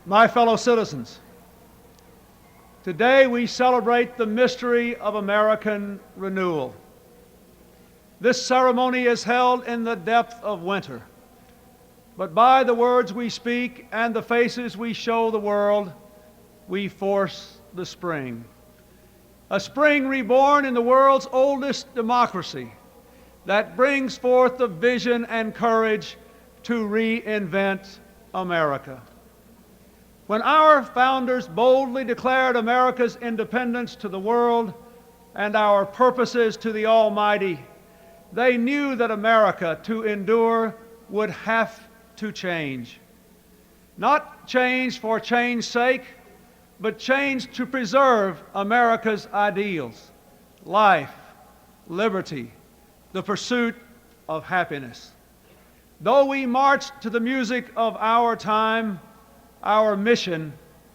My fellow citizens, today we celebrate the mystery of American renewal. This ceremony is held in the depth of winter, but by the words we speak and the faces we show the world, we force the spring. A spring reborn in the world's oldest democracy that brings forth the vision and courage to reinvent America. When our founders boldly declared America's independence to the world and our purposes to the Almighty, they knew that America, to endure, would have to change. Not change for change's sake, but change to preserve America's ideals: life, liberty, the pursuit of happiness. Though we march to the music of our time, our mission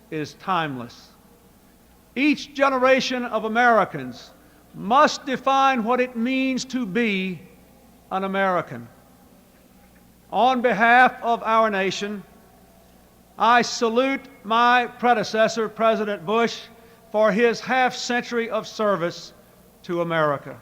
is timeless. Each generation of Americans must define what it means to be an American. On behalf of our nation, I salute my predecessor, President Bush, for his half-century of service to America.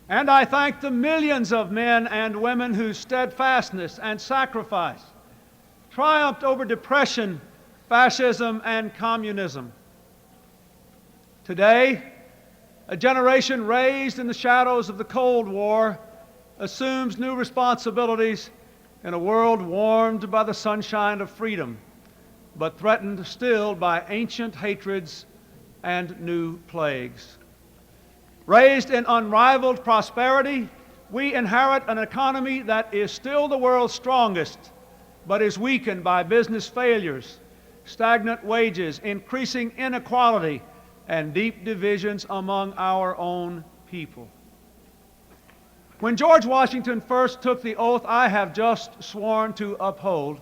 And I thank the millions of men and women whose steadfastness and sacrifice triumphed over depression, fascism, and communism. Today, a generation raised in the shadows of the Cold War assumes new responsibilities in a world warmed by the sunshine of freedom, but threatened still by ancient hatreds and new plagues. Raised in unrivaled prosperity, we inherit an economy that is still the world's strongest, but is weakened by business failures, stagnant wages, increasing inequality, and deep divisions among our own people. When George Washington first took the oath I have just sworn to uphold,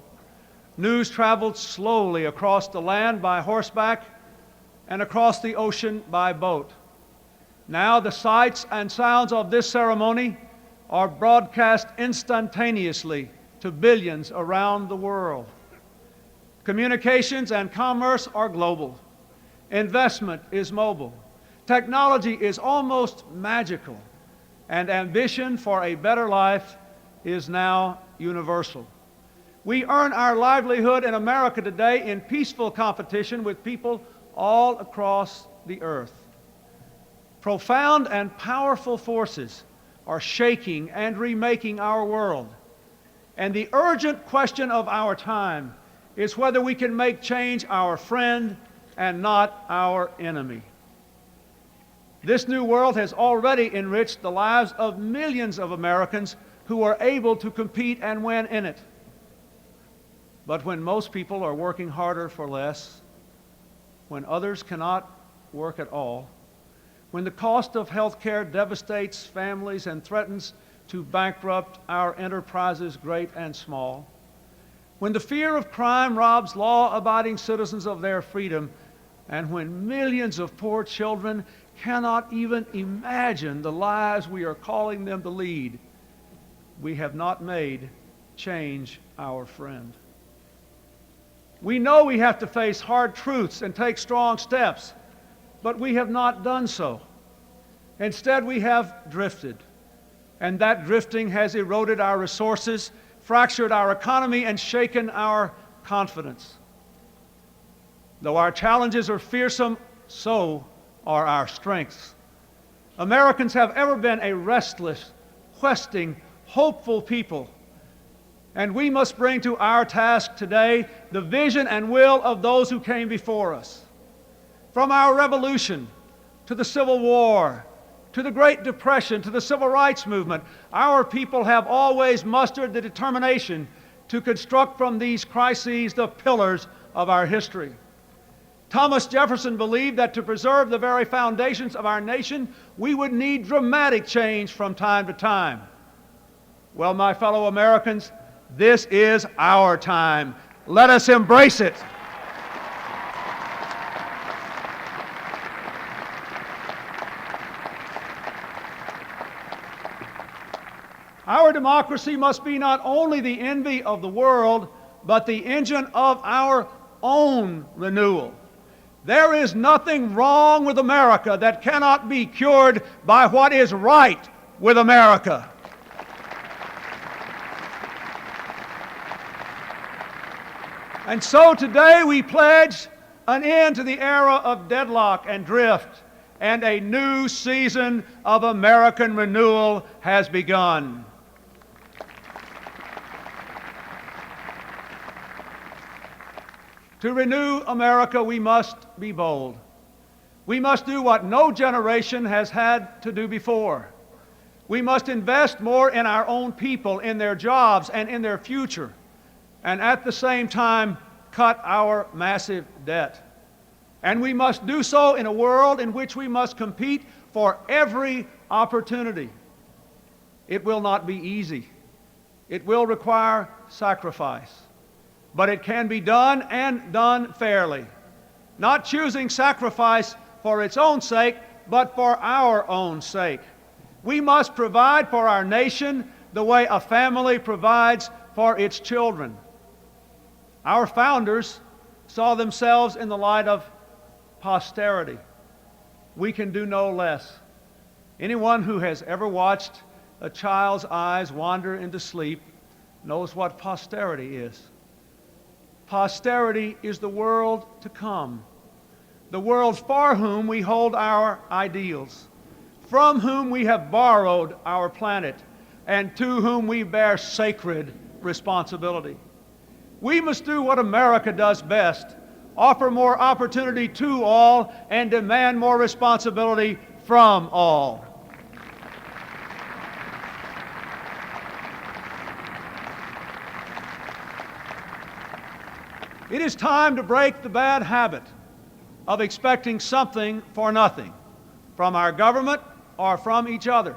news traveled slowly across the land by horseback and across the ocean by boat. Now the sights and sounds of this ceremony are broadcast instantaneously to billions around the world. Communications and commerce are global. Investment is mobile. Technology is almost magical. And ambition for a better life is now universal. We earn our livelihood in America today in peaceful competition with people all across the earth. Profound and powerful forces are shaking and remaking our world. And the urgent question of our time is whether we can make change our friend and not our enemy. This new world has already enriched the lives of millions of Americans who are able to compete and win in it. But when most people are working harder for less, when others cannot work at all, when the cost of health care devastates families and threatens to bankrupt our enterprises great and small, when the fear of crime robs law-abiding citizens of their freedom, and when millions of poor children cannot even imagine the lives we are calling them to lead, we have not made change our friend. We know we have to face hard truths and take strong steps, but we have not done so. Instead, we have drifted, and that drifting has eroded our resources, fractured our economy, and shaken our confidence. Though our challenges are fearsome, so are our strengths. Americans have ever been a restless, questing, hopeful people, and we must bring to our task today the vision and will of those who came before us. From our revolution to the Civil War, to the Great Depression, to the Civil Rights Movement, our people have always mustered the determination to construct from these crises the pillars of our history. Thomas Jefferson believed that to preserve the very foundations of our nation, we would need dramatic change from time to time. Well, my fellow Americans, this is our time. Let us embrace it. Our democracy must be not only the envy of the world, but the engine of our own renewal. There is nothing wrong with America that cannot be cured by what is right with America. And so today we pledge an end to the era of deadlock and drift, and a new season of American renewal has begun. To renew America, we must be bold. We must do what no generation has had to do before. We must invest more in our own people, in their jobs, and in their future, and at the same time, cut our massive debt. And we must do so in a world in which we must compete for every opportunity. It will not be easy. It will require sacrifice. But it can be done and done fairly. Not choosing sacrifice for its own sake, but for our own sake. We must provide for our nation the way a family provides for its children. Our founders saw themselves in the light of posterity. We can do no less. Anyone who has ever watched a child's eyes wander into sleep knows what posterity is. Posterity is the world to come, the world for whom we hold our ideals, from whom we have borrowed our planet, and to whom we bear sacred responsibility. We must do what America does best, offer more opportunity to all, and demand more responsibility from all. It is time to break the bad habit of expecting something for nothing from our government or from each other.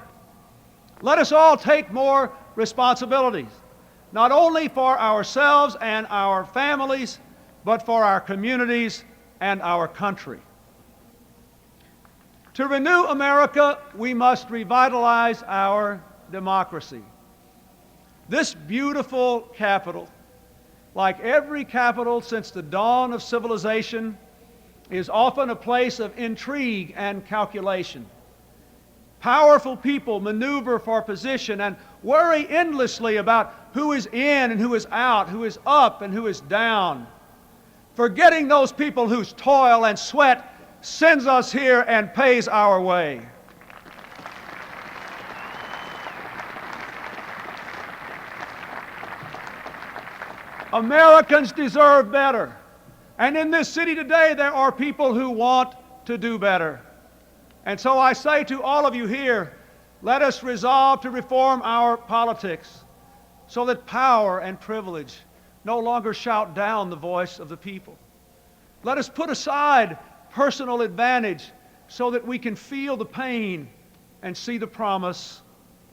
Let us all take more responsibilities, not only for ourselves and our families, but for our communities and our country. To renew America, we must revitalize our democracy. This beautiful capital, like every capital since the dawn of civilization, is often a place of intrigue and calculation. Powerful people maneuver for position and worry endlessly about who is in and who is out, who is up and who is down, forgetting those people whose toil and sweat sends us here and pays our way. Americans deserve better. And in this city today, there are people who want to do better. And so I say to all of you here, let us resolve to reform our politics so that power and privilege no longer shout down the voice of the people. Let us put aside personal advantage so that we can feel the pain and see the promise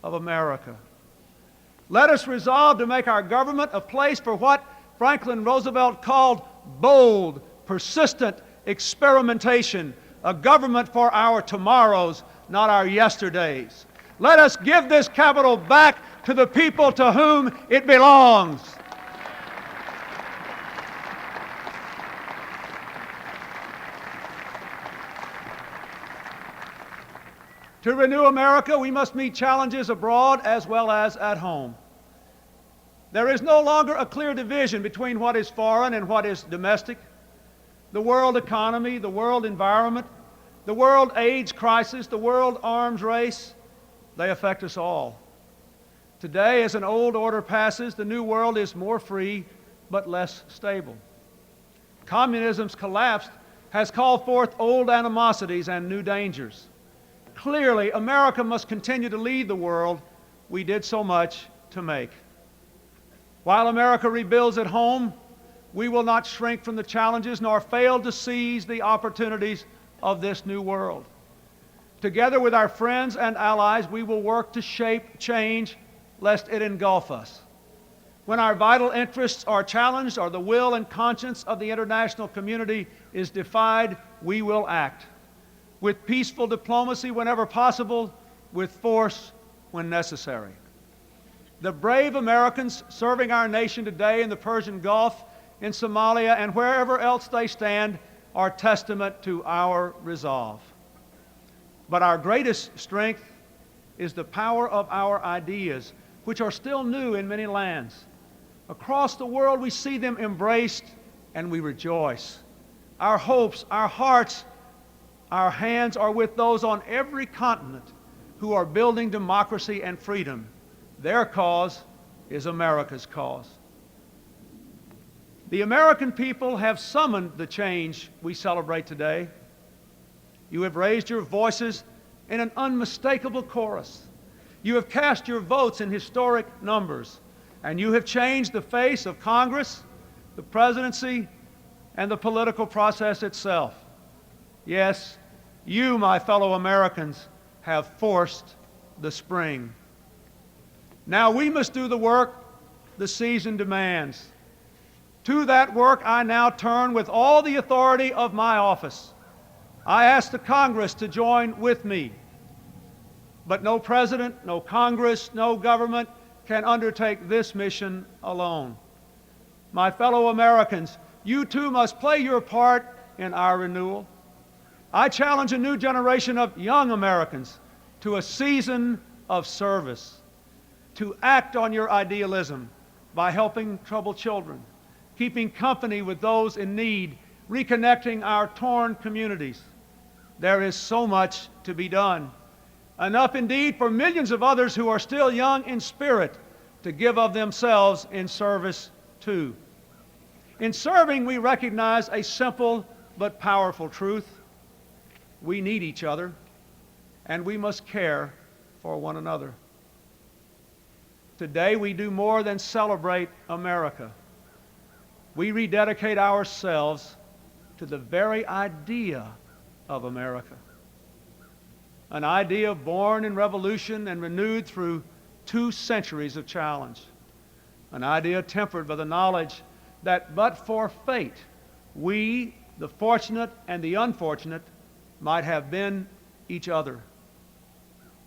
of America. Let us resolve to make our government a place for what Franklin Roosevelt called bold, persistent experimentation, a government for our tomorrows, not our yesterdays. Let us give this capital back to the people to whom it belongs. To renew America, we must meet challenges abroad as well as at home. There is no longer a clear division between what is foreign and what is domestic. The world economy, the world environment, the world AIDS crisis, the world arms race, they affect us all. Today, as an old order passes, the new world is more free but less stable. Communism's collapse has called forth old animosities and new dangers. Clearly, America must continue to lead the world we did so much to make. While America rebuilds at home, We will not shrink from the challenges nor fail to seize the opportunities of this new world. Together with our friends and allies, we will work to shape change lest it engulf us. When our vital interests are challenged or the will and conscience of the international community is defied, we will act. With peaceful diplomacy whenever possible, with force when necessary. The brave Americans serving our nation today in the Persian Gulf, in Somalia, and wherever else they stand are testament to our resolve. But our greatest strength is the power of our ideas, which are still new in many lands. Across the world, we see them embraced and we rejoice. Our hopes, our hearts, our hands are with those on every continent who are building democracy and freedom. Their cause is America's cause. The American people have summoned the change we celebrate today. You have raised your voices in an unmistakable chorus. You have cast your votes in historic numbers, and you have changed the face of Congress, the presidency, and the political process itself. Yes, you, my fellow Americans, have forced the spring. Now we must do the work the season demands. To that work I now turn with all the authority of my office. I ask the Congress to join with me. But no president, no Congress, no government can undertake this mission alone. My fellow Americans, you too must play your part in our renewal. I challenge a new generation of young Americans to a season of service, to act on your idealism by helping troubled children, keeping company with those in need, reconnecting our torn communities. There is so much to be done. Enough indeed for millions of others who are still young in spirit to give of themselves in service too. In serving, we recognize a simple but powerful truth. We need each other, and we must care for one another. Today, we do more than celebrate America. We rededicate ourselves to the very idea of America. An idea born in revolution and renewed through 2 centuries of challenge. An idea tempered by the knowledge that but for fate, we, the fortunate and the unfortunate, might have been each other.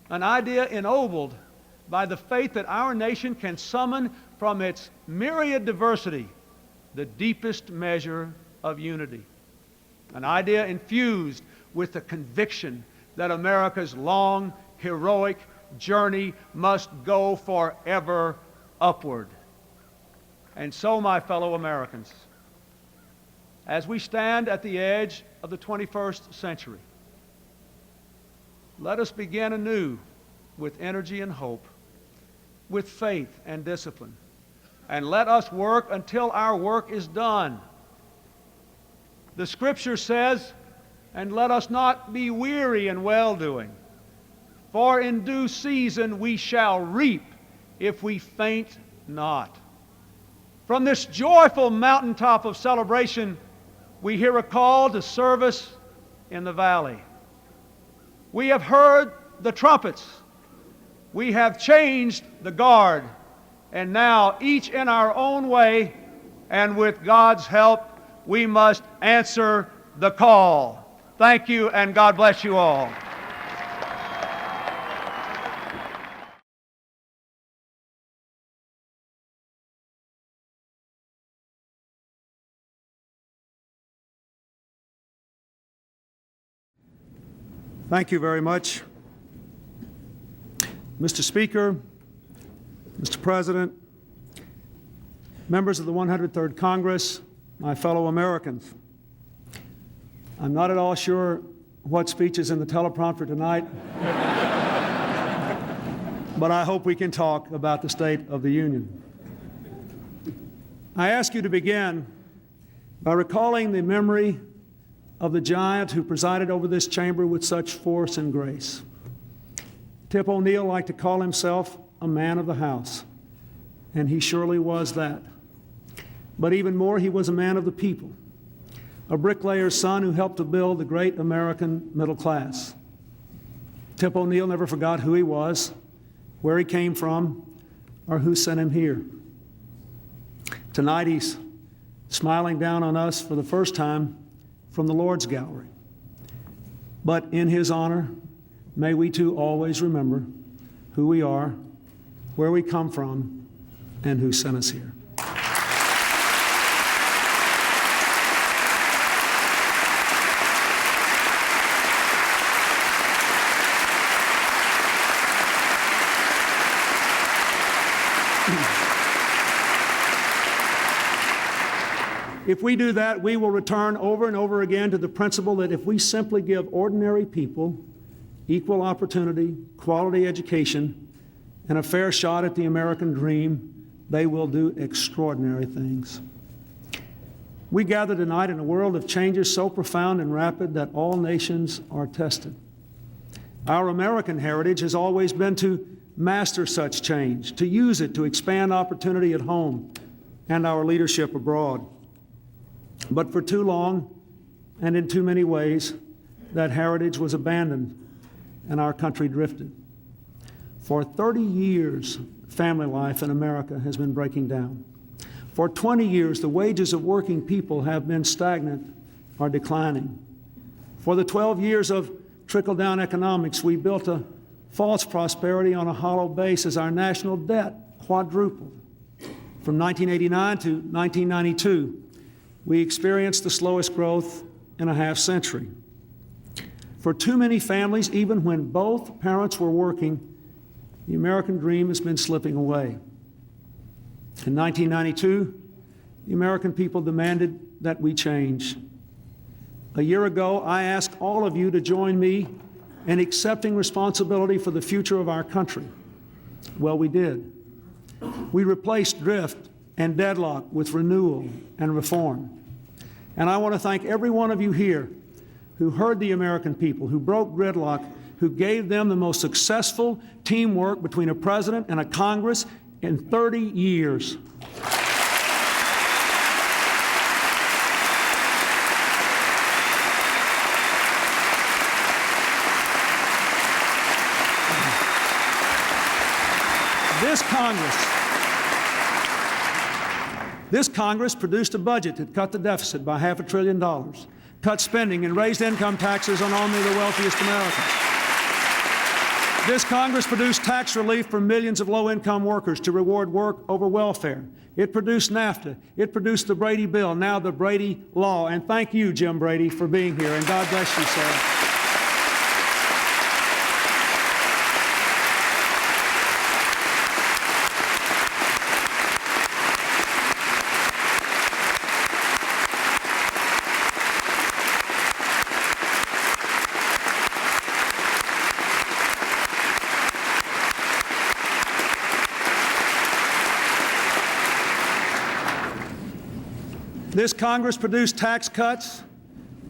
An idea ennobled by the faith that our nation can summon from its myriad diversity the deepest measure of unity. An idea infused with the conviction that America's long, heroic journey must go forever upward. And so, my fellow Americans, as we stand at the edge of the 21st century, let us begin anew with energy and hope, with faith and discipline, and let us work until our work is done. The Scripture says, and let us not be weary in well-doing, for in due season we shall reap if we faint not. From this joyful mountaintop of celebration, we hear a call to service in the valley. We have heard the trumpets. We have changed the guard. And now, each in our own way, and with God's help, we must answer the call. Thank you, and God bless you all. Thank you very much. Mr. Speaker, Mr. President, members of the 103rd Congress, my fellow Americans, I'm not at all sure what speech is in the teleprompter tonight, but I hope we can talk about the State of the Union. I ask you to begin by recalling the memory of the giant who presided over this chamber with such force and grace. Tip O'Neill liked to call himself a man of the house, and he surely was that. But even more, he was a man of the people, a bricklayer's son who helped to build the great American middle class. Tip O'Neill never forgot who he was, where he came from, or who sent him here. Tonight he's smiling down on us for the first time from the Lord's gallery. But in his honor, may we too always remember who we are, where we come from, and who sent us here. If we do that, we will return over and over again to the principle that if we simply give ordinary people equal opportunity, quality education, and a fair shot at the American dream, they will do extraordinary things. We gather tonight in a world of changes so profound and rapid that all nations are tested. Our American heritage has always been to master such change, to use it to expand opportunity at home and our leadership abroad. But for too long, and in too many ways, that heritage was abandoned and our country drifted. For 30 years, family life in America has been breaking down. For 20 years, the wages of working people have been stagnant or declining. For the 12 years of trickle-down economics, we built a false prosperity on a hollow base as our national debt quadrupled. From 1989 to 1992, we experienced the slowest growth in a half century. For too many families, even when both parents were working, the American dream has been slipping away. In 1992, the American people demanded that we change. A year ago, I asked all of you to join me in accepting responsibility for the future of our country. Well, we did. We replaced drift and deadlock with renewal and reform. And I want to thank every one of you here who heard the American people, who broke gridlock, who gave them the most successful teamwork between a president and a Congress in 30 years. This Congress produced a budget that cut the deficit by $500 billion, cut spending, and raised income taxes on only the wealthiest Americans. This Congress produced tax relief for millions of low-income workers to reward work over welfare. It produced NAFTA. It produced the Brady Bill, now the Brady Law. And thank you, Jim Brady, for being here. And God bless you, sir. This Congress produced tax cuts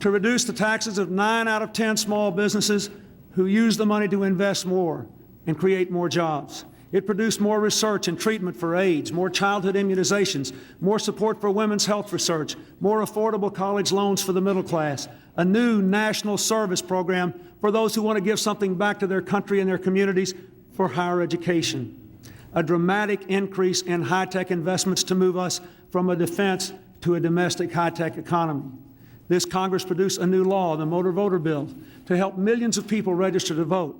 to reduce the taxes of 9 out of 10 small businesses who use the money to invest more and create more jobs. It produced more research and treatment for AIDS, more childhood immunizations, more support for women's health research, more affordable college loans for the middle class, a new national service program for those who want to give something back to their country and their communities for higher education, a dramatic increase in high-tech investments to move us from a defense to a domestic high-tech economy. This Congress produced a new law, the Motor Voter Bill, to help millions of people register to vote.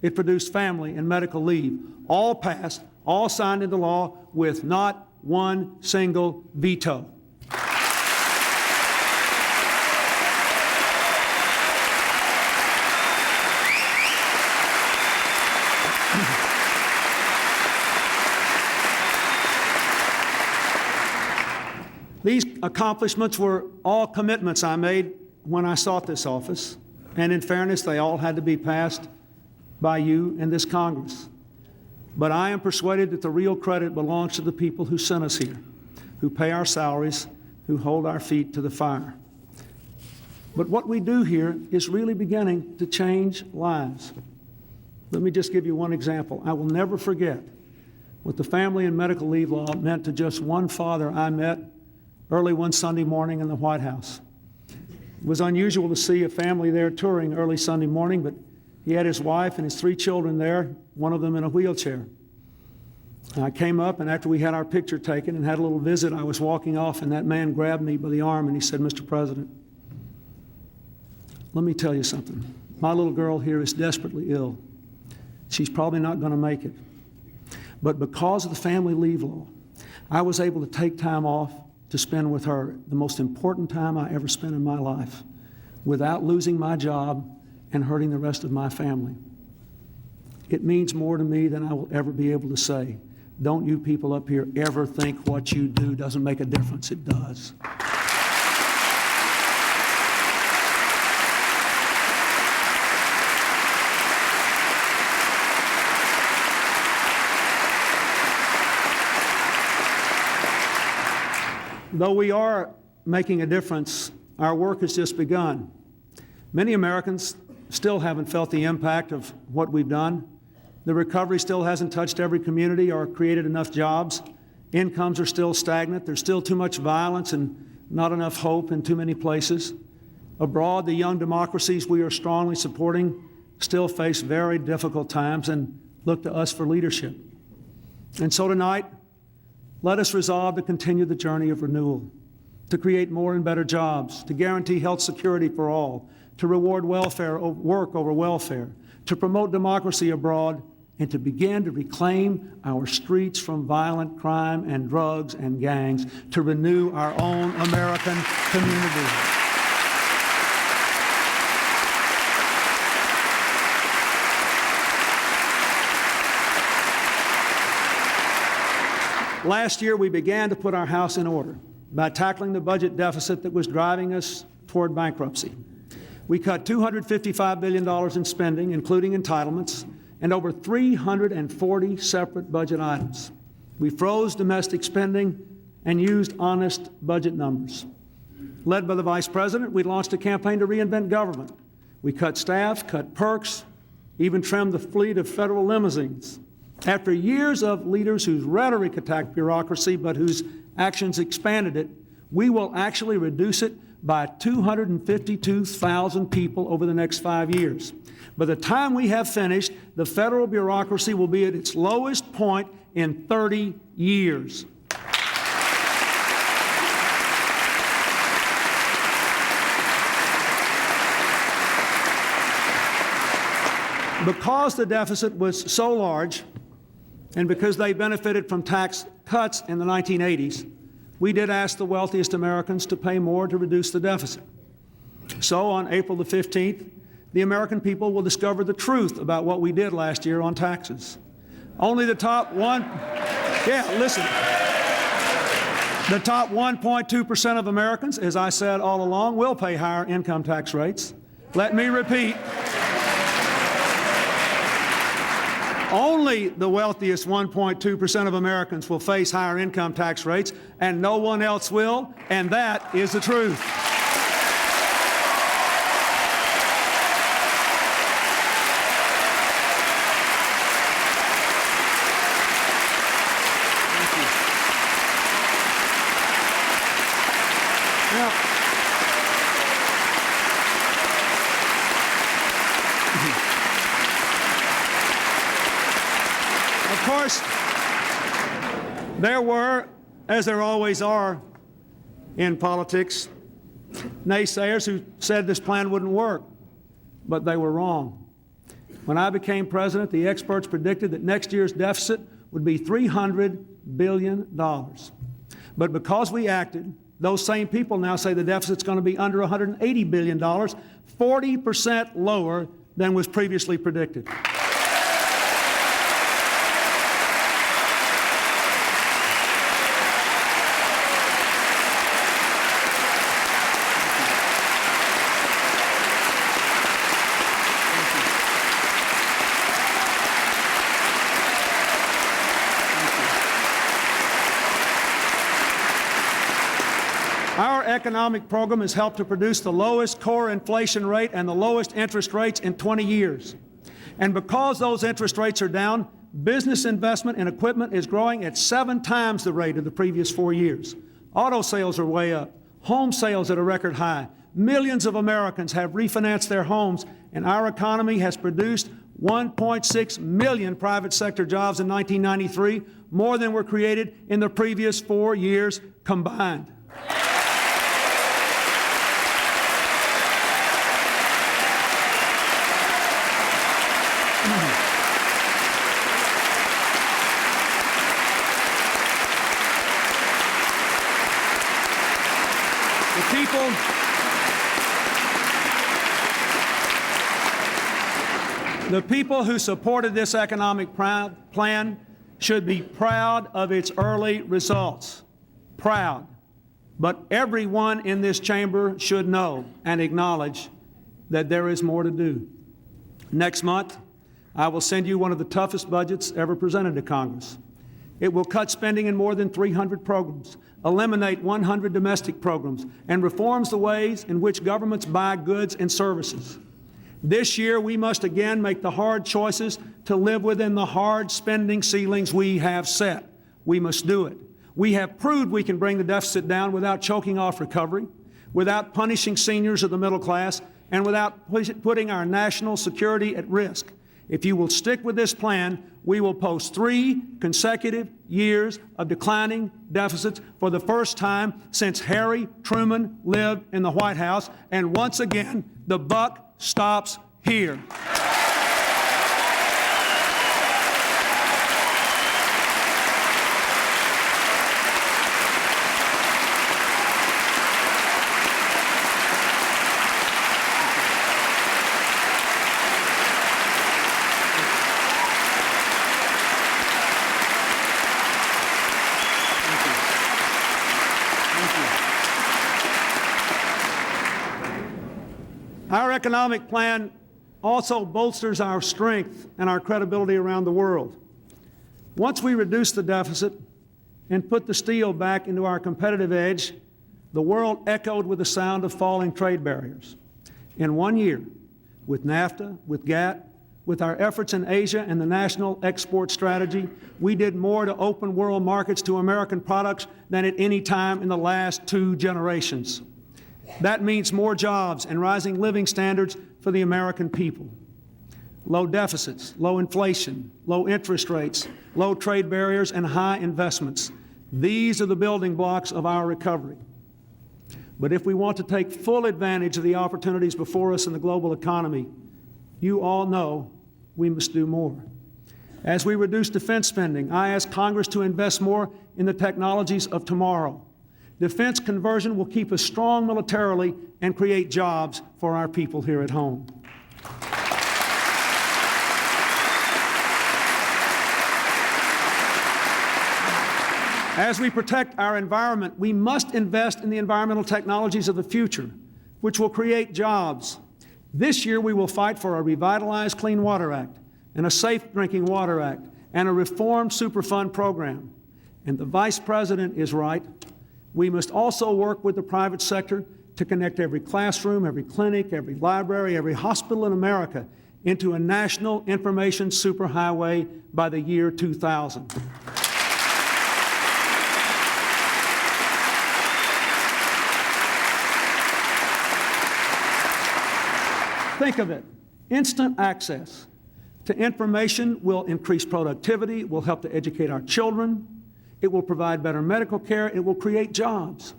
It produced family and medical leave, all passed, all signed into law with not one single veto. These accomplishments were all commitments I made when I sought this office, and in fairness, they all had to be passed by you and this Congress. But I am persuaded that the real credit belongs to the people who sent us here, who pay our salaries, who hold our feet to the fire. But what we do here is really beginning to change lives. Let me just give you one example. I will never forget what the family and medical leave law meant to just one father I met early one Sunday morning in the White House. It was unusual to see a family there touring early Sunday morning, but he had his wife and his 3 children there, one of them in a wheelchair. I came up, and after we had our picture taken and had a little visit, I was walking off, and that man grabbed me by the arm and he said, "Mr. President, let me tell you something. My little girl here is desperately ill. She's probably not going to make it. But because of the family leave law, I was able to take time off to spend with her, the most important time I ever spent in my life, without losing my job and hurting the rest of my family. It means more to me than I will ever be able to say. Don't you people up here ever think what you do doesn't make a difference. It does." Though we are making a difference, our work has just begun. Many Americans still haven't felt the impact of what we've done. The recovery still hasn't touched every community or created enough jobs. Incomes are still stagnant. There's still too much violence and not enough hope in too many places. Abroad, the young democracies we are strongly supporting still face very difficult times and look to us for leadership. And so tonight, let us resolve to continue the journey of renewal, to create more and better jobs, to guarantee health security for all, to reward work over welfare, to promote democracy abroad, and to begin to reclaim our streets from violent crime and drugs and gangs, to renew our own American community. Last year, we began to put our house in order by tackling the budget deficit that was driving us toward bankruptcy. We cut $255 billion in spending, including entitlements, and over 340 separate budget items. We froze domestic spending and used honest budget numbers. Led by the Vice President, we launched a campaign to reinvent government. We cut staff, cut perks, even trimmed the fleet of federal limousines. After years of leaders whose rhetoric attacked bureaucracy but whose actions expanded it, we will actually reduce it by 252,000 people over the next 5 years. By the time we have finished, the federal bureaucracy will be at its lowest point in 30 years. Because the deficit was so large, and because they benefited from tax cuts in the 1980s, we did ask the wealthiest Americans to pay more to reduce the deficit. So on April the 15th, the American people will discover the truth about what we did last year on taxes. Only the top 1.2% of Americans, as I said all along, will pay higher income tax rates. Let me repeat, only the wealthiest 1.2% of Americans will face higher income tax rates, and no one else will, and that is the truth. Of course, there were, as there always are in politics, naysayers who said this plan wouldn't work, but they were wrong. When I became president, the experts predicted that next year's deficit would be $300 billion. But because we acted, those same people now say the deficit's going to be under $180 billion, 40% lower than was previously predicted. Our economic program has helped to produce the lowest core inflation rate and the lowest interest rates in 20 years. And because those interest rates are down, business investment in equipment is growing at 7 times the rate of the previous 4 years. Auto sales are way up. Home sales at a record high. Millions of Americans have refinanced their homes, and our economy has produced 1.6 million private sector jobs in 1993, more than were created in the previous 4 years combined. The people who supported this economic plan should be proud of its early results. Proud. But everyone in this chamber should know and acknowledge that there is more to do. Next month, I will send you one of the toughest budgets ever presented to Congress. It will cut spending in more than 300 programs, eliminate 100 domestic programs, and reforms the ways in which governments buy goods and services. This year, we must again make the hard choices to live within the hard spending ceilings we have set. We must do it. We have proved we can bring the deficit down without choking off recovery, without punishing seniors of the middle class, and without putting our national security at risk. If you will stick with this plan, we will post 3 consecutive years of declining deficits for the first time since Harry Truman lived in the White House, and once again, the buck stops here. Our economic plan also bolsters our strength and our credibility around the world. Once we reduce the deficit and put the steel back into our competitive edge, the world echoed with the sound of falling trade barriers. In 1 year, with NAFTA, with GATT, with our efforts in Asia and the National Export Strategy, we did more to open world markets to American products than at any time in the last 2 generations. That means more jobs and rising living standards for the American people. Low deficits, low inflation, low interest rates, low trade barriers, and high investments. These are the building blocks of our recovery. But if we want to take full advantage of the opportunities before us in the global economy, you all know we must do more. As we reduce defense spending, I ask Congress to invest more in the technologies of tomorrow. Defense conversion will keep us strong militarily and create jobs for our people here at home. As we protect our environment, we must invest in the environmental technologies of the future, which will create jobs. This year, we will fight for a revitalized Clean Water Act and a Safe Drinking Water Act and a reformed Superfund program. And the Vice President is right. We must also work with the private sector to connect every classroom, every clinic, every library, every hospital in America into a national information superhighway by the year 2000. Think of it. Instant access to information will increase productivity, will help to educate our children, it will provide better medical care, it will create jobs.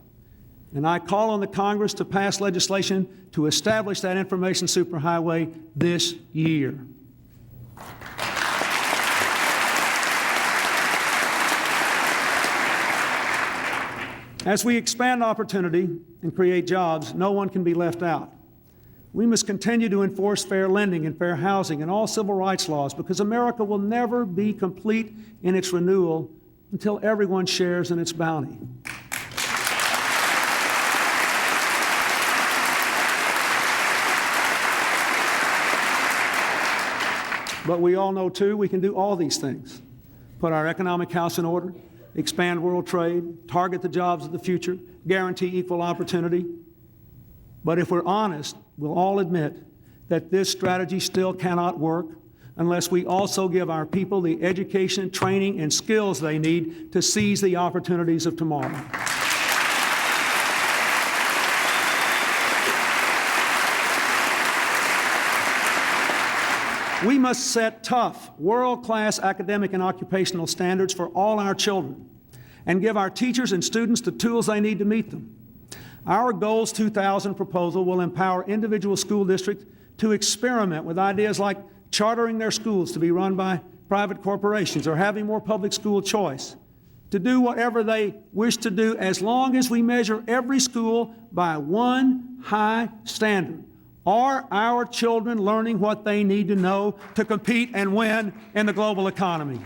And I call on the Congress to pass legislation to establish that information superhighway this year. As we expand opportunity and create jobs, no one can be left out. We must continue to enforce fair lending and fair housing and all civil rights laws, because America will never be complete in its renewal until everyone shares in its bounty. But we all know, too, we can do all these things. Put our economic house in order, expand world trade, target the jobs of the future, guarantee equal opportunity. But if we're honest, we'll all admit that this strategy still cannot work unless we also give our people the education, training, and skills they need to seize the opportunities of tomorrow. We must set tough, world-class academic and occupational standards for all our children and give our teachers and students the tools they need to meet them. Our Goals 2000 proposal will empower individual school districts to experiment with ideas like chartering their schools to be run by private corporations or having more public school choice, to do whatever they wish to do as long as we measure every school by one high standard. Are our children learning what they need to know to compete and win in the global economy?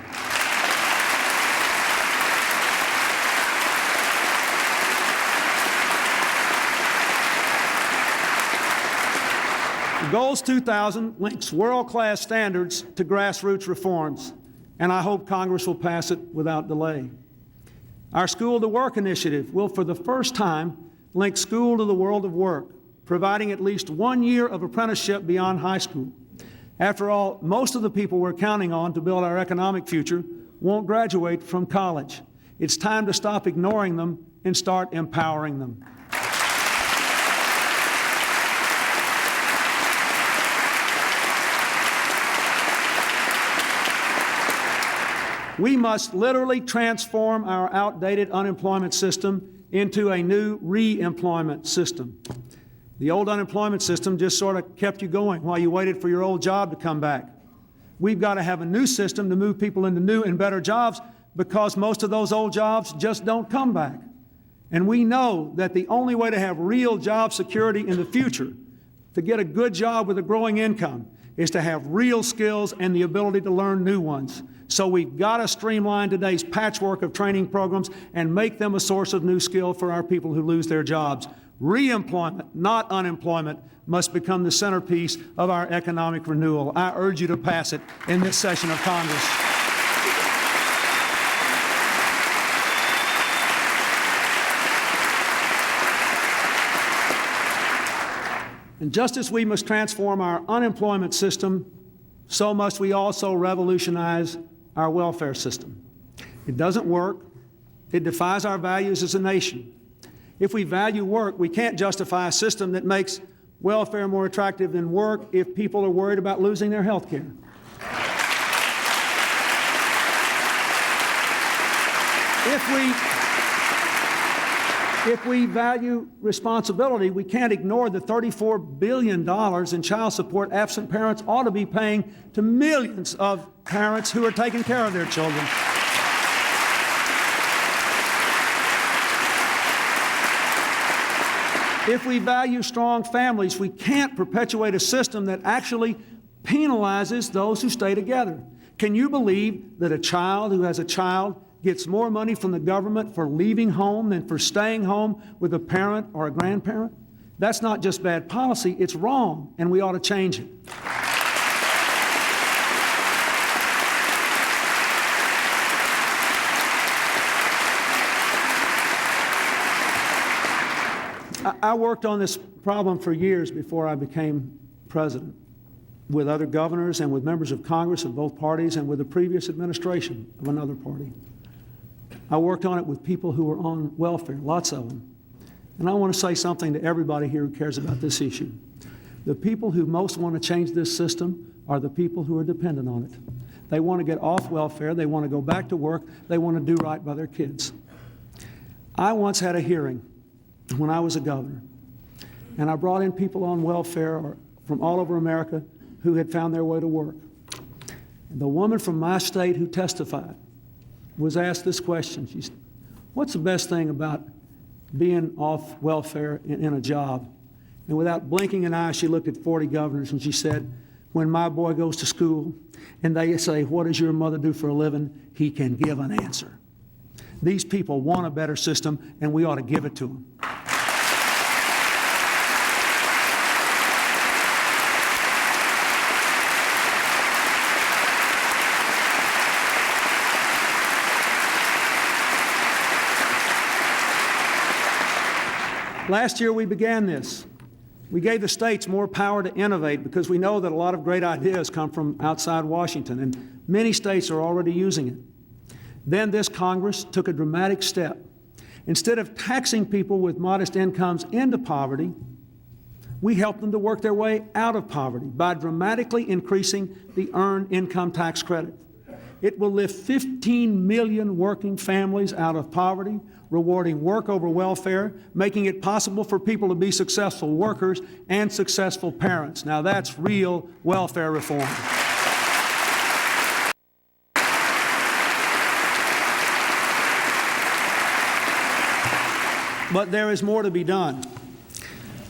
Goals 2000 links world-class standards to grassroots reforms, and I hope Congress will pass it without delay. Our School to Work initiative will, for the first time, link school to the world of work, providing at least 1 year of apprenticeship beyond high school. After all, most of the people we're counting on to build our economic future won't graduate from college. It's time to stop ignoring them and start empowering them. We must literally transform our outdated unemployment system into a new re-employment system. The old unemployment system just sort of kept you going while you waited for your old job to come back. We've got to have a new system to move people into new and better jobs because most of those old jobs just don't come back. And we know that the only way to have real job security in the future, to get a good job with a growing income, is to have real skills and the ability to learn new ones. So we've got to streamline today's patchwork of training programs and make them a source of new skill for our people who lose their jobs. Re-employment, not unemployment, must become the centerpiece of our economic renewal. I urge you to pass it in this session of Congress. And just as we must transform our unemployment system, so must we also revolutionize our welfare system. It doesn't work. It defies our values as a nation. If we value work, we can't justify a system that makes welfare more attractive than work if people are worried about losing their health care. If we value responsibility, we can't ignore the $34 billion in child support absent parents ought to be paying to millions of parents who are taking care of their children. If we value strong families, we can't perpetuate a system that actually penalizes those who stay together. Can you believe that a child who has a child gets more money from the government for leaving home than for staying home with a parent or a grandparent? That's not just bad policy, it's wrong, and we ought to change it. I worked on this problem for years before I became president, with other governors and with members of Congress of both parties and with the previous administration of another party. I worked on it with people who were on welfare, lots of them. And I want to say something to everybody here who cares about this issue. The people who most want to change this system are the people who are dependent on it. They want to get off welfare, they want to go back to work, they want to do right by their kids. I once had a hearing when I was a governor, and I brought in people on welfare from all over America who had found their way to work. And the woman from my state who testified was asked this question. She said, "What's the best thing about being off welfare in a job?" And without blinking an eye, she looked at 40 governors and she said, "When my boy goes to school and they say, 'What does your mother do for a living?' he can give an answer." These people want a better system, and we ought to give it to them. Last year we began this. We gave the states more power to innovate because we know that a lot of great ideas come from outside Washington, and many states are already using it. Then this Congress took a dramatic step. Instead of taxing people with modest incomes into poverty, We help them to work their way out of poverty by dramatically increasing the earned income tax credit. It will lift 15 million working families out of poverty, rewarding work over welfare, making it possible for people to be successful workers and successful parents. Now that's real welfare reform. But there is more to be done.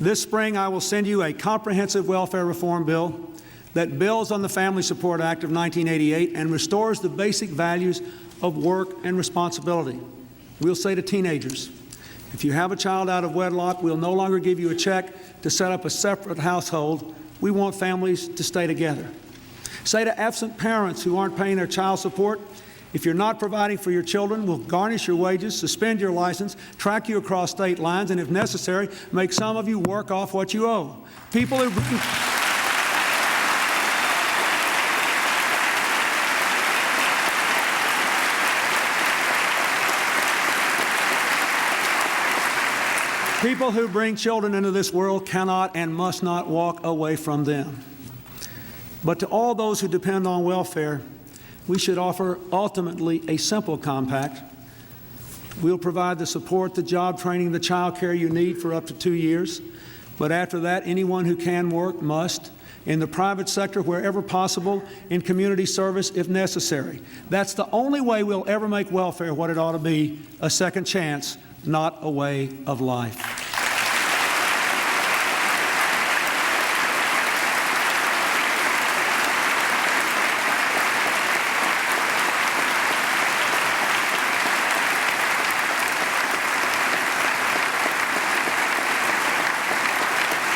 This spring, I will send you a comprehensive welfare reform bill that builds on the Family Support Act of 1988 and restores the basic values of work and responsibility. We'll say to teenagers, if you have a child out of wedlock, we'll no longer give you a check to set up a separate household. We want families to stay together. Say to absent parents who aren't paying their child support, if you're not providing for your children, we'll garnish your wages, suspend your license, track you across state lines, and if necessary, make some of you work off what you owe. People who bring children into this world cannot and must not walk away from them. But to all those who depend on welfare, we should offer ultimately a simple compact. We'll provide the support, the job training, the child care you need for up to 2 years. But after that, anyone who can work must, in the private sector wherever possible, in community service if necessary. That's the only way we'll ever make welfare what it ought to be, a second chance, not a way of life.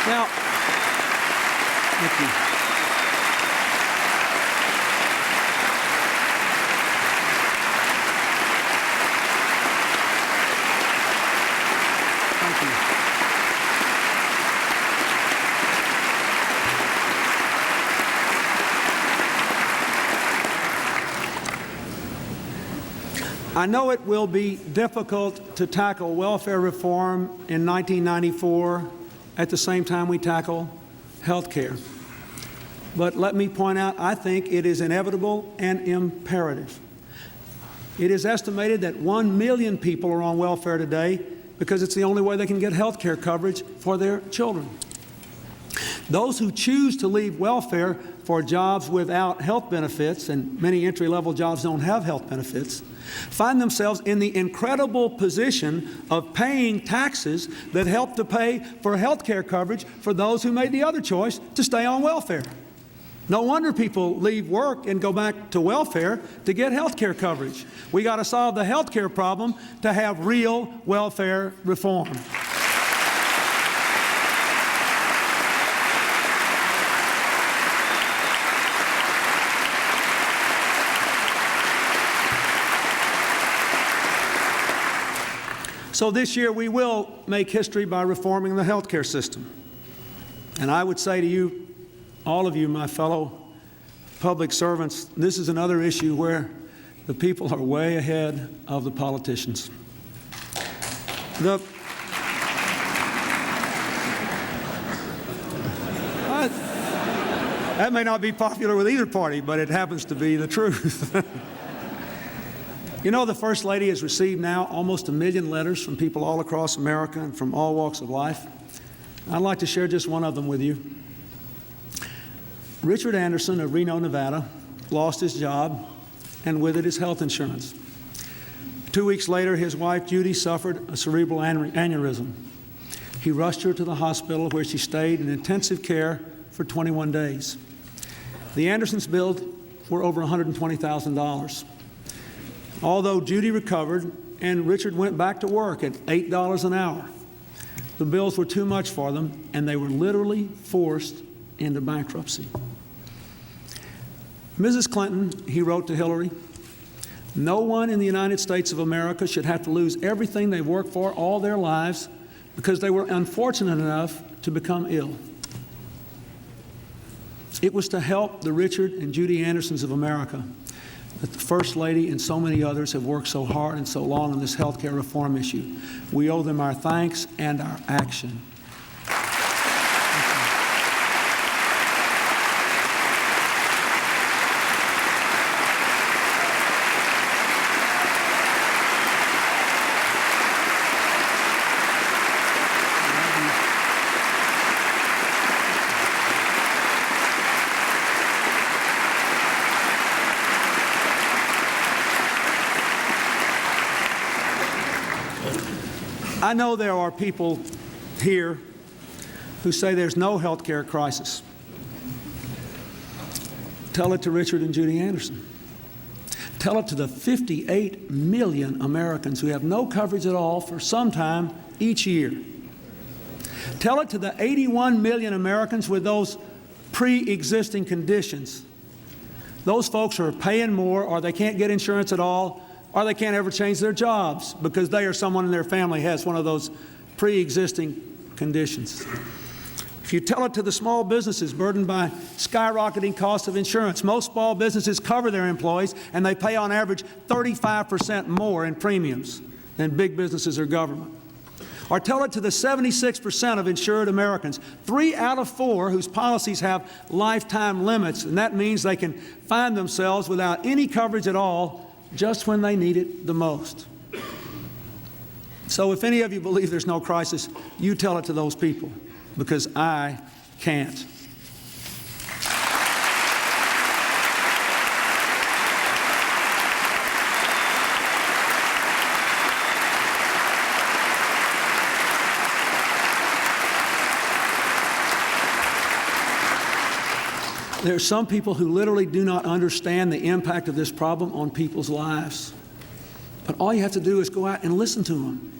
Now, thank you. Thank you. I know it will be difficult to tackle welfare reform in 1994 at the same time we tackle health care. But let me point out, I think it is inevitable and imperative. It is estimated that 1 million people are on welfare today because it's the only way they can get health care coverage for their children. Those who choose to leave welfare for jobs without health benefits, and many entry-level jobs don't have health benefits, find themselves in the incredible position of paying taxes that help to pay for health care coverage for those who made the other choice to stay on welfare. No wonder people leave work and go back to welfare to get health care coverage. We got to solve the health care problem to have real welfare reform. So this year we will make history by reforming the health care system. And I would say to you, all of you, my fellow public servants, this is another issue where the people are way ahead of the politicians. That may not be popular with either party, but it happens to be the truth. You know, the First Lady has received now almost 1 million letters from people all across America and from all walks of life. I'd like to share just one of them with you. Richard Anderson of Reno, Nevada, lost his job and with it his health insurance. 2 weeks later, his wife Judy suffered a cerebral aneurysm. He rushed her to the hospital where she stayed in intensive care for 21 days. The Andersons' bills were over $120,000. Although Judy recovered and Richard went back to work at $8 an hour, the bills were too much for them and they were literally forced into bankruptcy. Mrs. Clinton, he wrote to Hillary, no one in the United States of America should have to lose everything they've worked for all their lives because they were unfortunate enough to become ill. It was to help the Richard and Judy Andersons of America that the First Lady and so many others have worked so hard and so long on this health care reform issue. We owe them our thanks and our action. Thank you. I know there are people here who say there's no health care crisis. Tell it to Richard and Judy Anderson. Tell it to the 58 million Americans who have no coverage at all for some time each year. Tell it to the 81 million Americans with those pre-existing conditions. Those folks are paying more, or they can't get insurance at all, or they can't ever change their jobs because they or someone in their family has one of those pre-existing conditions. If you tell it to the small businesses burdened by skyrocketing costs of insurance, most small businesses cover their employees and they pay on average 35% more in premiums than big businesses or government. Or tell it to the 76% of insured Americans, 3 out of 4 whose policies have lifetime limits, and that means they can find themselves without any coverage at all just when they need it the most. So if any of you believe there's no crisis, you tell it to those people, because I can't. There are some people who literally do not understand the impact of this problem on people's lives. But all you have to do is go out and listen to them.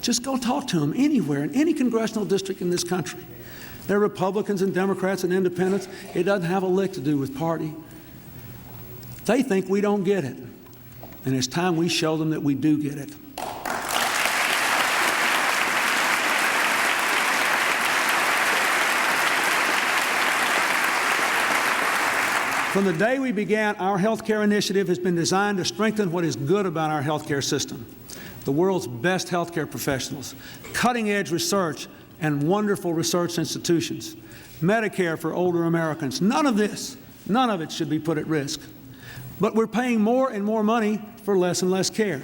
Just go talk to them anywhere, in any congressional district in this country. They're Republicans and Democrats and independents. It doesn't have a lick to do with party. They think we don't get it. And it's time we show them that we do get it. From the day we began, our health care initiative has been designed to strengthen what is good about our health care system. The world's best health care professionals, cutting-edge research, and wonderful research institutions. Medicare for older Americans. None of it should be put at risk. But we're paying more and more money for less and less care.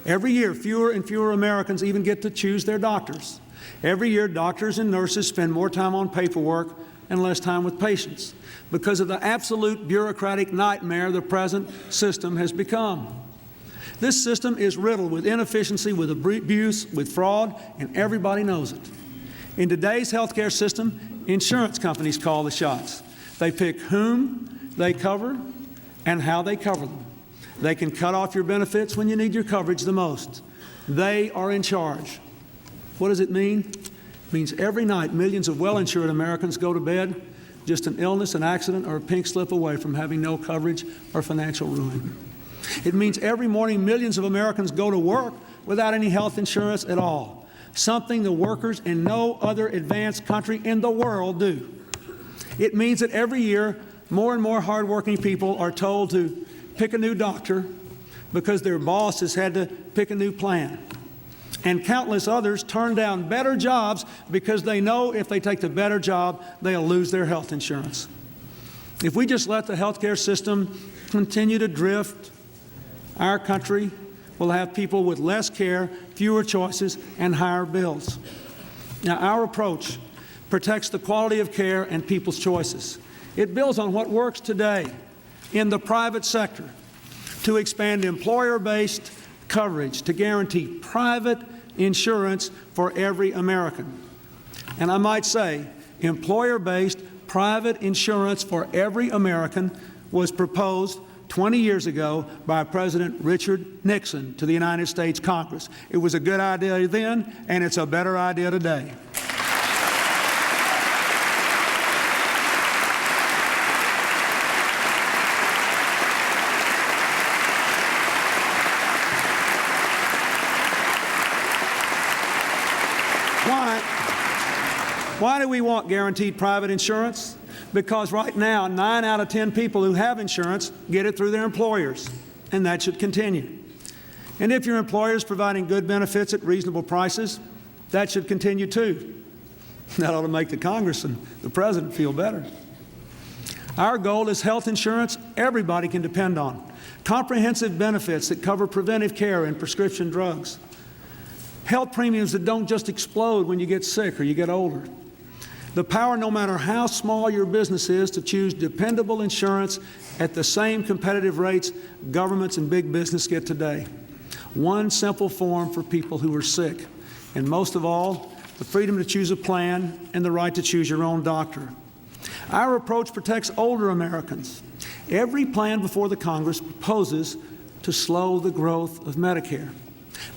Every year, fewer and fewer Americans even get to choose their doctors. Every year, doctors and nurses spend more time on paperwork and less time with patients because of the absolute bureaucratic nightmare the present system has become. This system is riddled with inefficiency, with abuse, with fraud, and everybody knows it. In today's healthcare system, insurance companies call the shots. They pick whom they cover and how they cover them. They can cut off your benefits when you need your coverage the most. They are in charge. What does it mean? It means every night millions of well-insured Americans go to bed just an illness, an accident, or a pink slip away from having no coverage or financial ruin. It means every morning millions of Americans go to work without any health insurance at all, something the workers in no other advanced country in the world do. It means that every year more and more hardworking people are told to pick a new doctor because their boss has had to pick a new plan. And countless others turn down better jobs because they know if they take the better job, they'll lose their health insurance. If we just let the health care system continue to drift, our country will have people with less care, fewer choices, and higher bills. Now, our approach protects the quality of care and people's choices. It builds on what works today in the private sector to expand employer-based coverage to guarantee private insurance for every American. And I might say, employer-based private insurance for every American was proposed 20 years ago by President Richard Nixon to the United States Congress. It was a good idea then, and it's a better idea today. Why do we want guaranteed private insurance? Because right now, 9 out of 10 people who have insurance get it through their employers, and that should continue. And if your employer is providing good benefits at reasonable prices, that should continue too. That ought to make the Congress and the President feel better. Our goal is health insurance everybody can depend on. Comprehensive benefits that cover preventive care and prescription drugs. Health premiums that don't just explode when you get sick or you get older. The power, no matter how small your business is, to choose dependable insurance at the same competitive rates governments and big business get today. One simple form for people who are sick. and most of all, the freedom to choose a plan and the right to choose your own doctor. Our approach protects older Americans. Every plan before the Congress proposes to slow the growth of Medicare.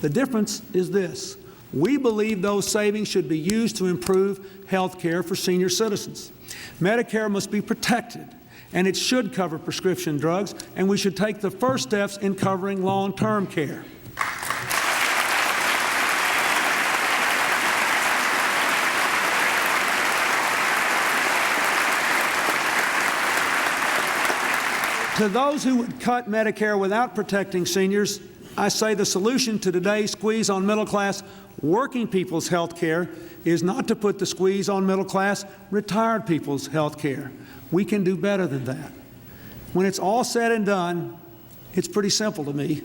The difference is this: we believe those savings should be used to improve health care for senior citizens. Medicare must be protected, and it should cover prescription drugs, and we should take the first steps in covering long-term care. To those who would cut Medicare without protecting seniors, I say the solution to today's squeeze on middle-class working people's health care is not to put the squeeze on middle-class retired people's health care. We can do better than that. When it's all said and done, it's pretty simple to me.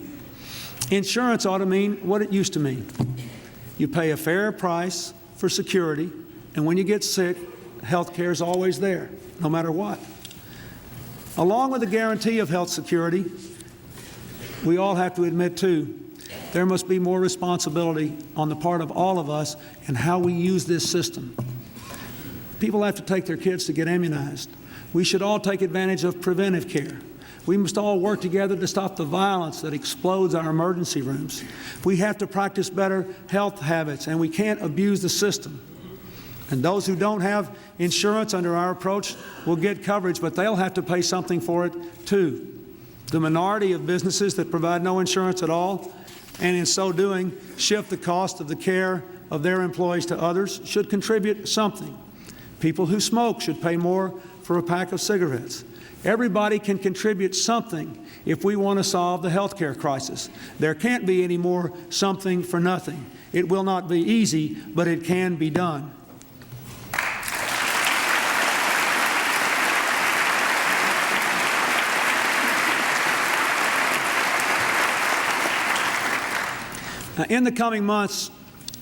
Insurance ought to mean what it used to mean. You pay a fair price for security, and when you get sick, health care is always there, no matter what. Along with the guarantee of health security, we all have to admit, too, there must be more responsibility on the part of all of us in how we use this system. People have to take their kids to get immunized. We should all take advantage of preventive care. We must all work together to stop the violence that explodes our emergency rooms. We have to practice better health habits, and we can't abuse the system. And those who don't have insurance under our approach will get coverage, but they'll have to pay something for it, too. The minority of businesses that provide no insurance at all, and in so doing, shift the cost of the care of their employees to others, should contribute something. People who smoke should pay more for a pack of cigarettes. Everybody can contribute something if we want to solve the health care crisis. There can't be any more something for nothing. It will not be easy, but it can be done. In the coming months,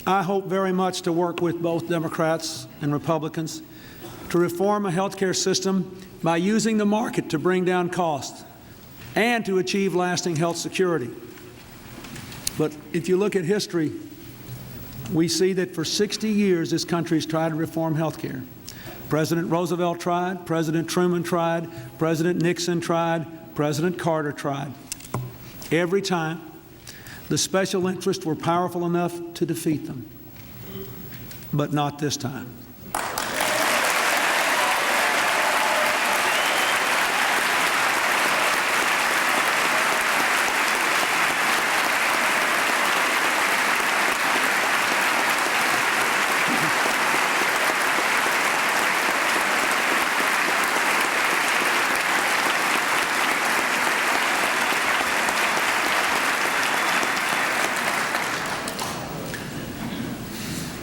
I hope very much to work with both Democrats and Republicans to reform a health care system by using the market to bring down costs and to achieve lasting health security. But if you look at history, we see that for 60 years this country has tried to reform health care. President Roosevelt tried, President Truman tried, President Nixon tried, President Carter tried. Every time, the special interests were powerful enough to defeat them, but not this time.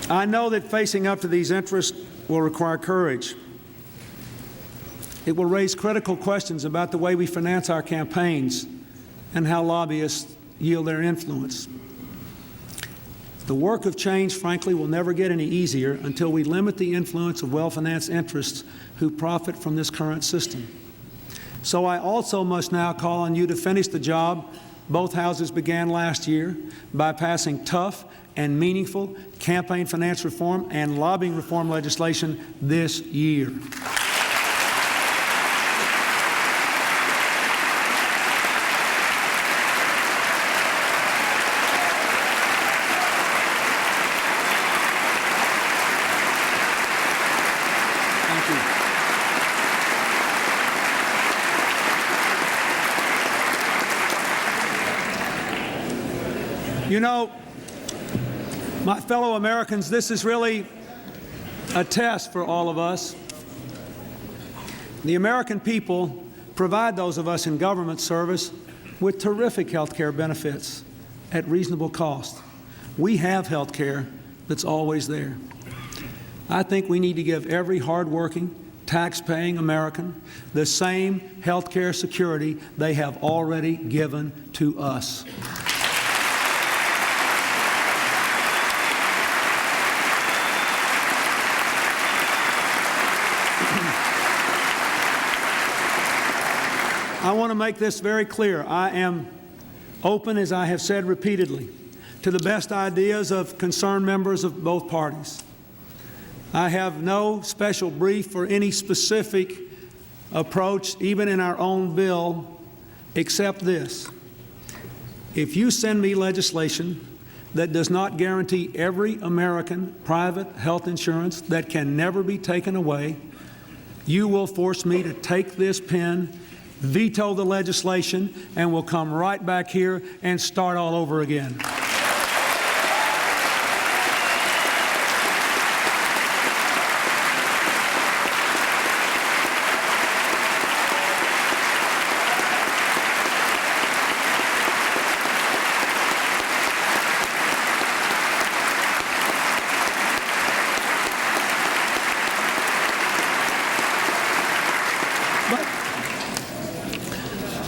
I know that facing up to these interests will require courage. It will raise critical questions about the way we finance our campaigns and how lobbyists yield their influence. The work of change, frankly, will never get any easier until we limit the influence of well-financed interests who profit from this current system. So I also must now call on you to finish the job both houses began last year by passing tough and meaningful campaign finance reform and lobbying reform legislation this year. Thank you. You know, my fellow Americans, this is really a test for all of us. The American people provide those of us in government service with terrific health care benefits at reasonable cost. We have health care that's always there. I think we need to give every hardworking, tax-paying American the same health care security they have already given to us. I want to make this very clear. I am open, as I have said repeatedly, to the best ideas of concerned members of both parties. I have no special brief for any specific approach, even in our own bill, except this. If you send me legislation that does not guarantee every American private health insurance that can never be taken away, you will force me to take this pen, veto the legislation, and will come right back here and start all over again.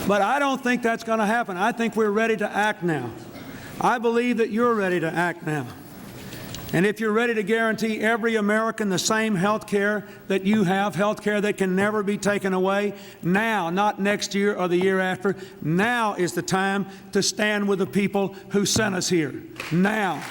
But I don't think that's going to happen. I think we're ready to act now. I believe that you're ready to act now. And if you're ready to guarantee every American the same health care that you have, health care that can never be taken away, now, not next year or the year after, now is the time to stand with the people who sent us here. Now.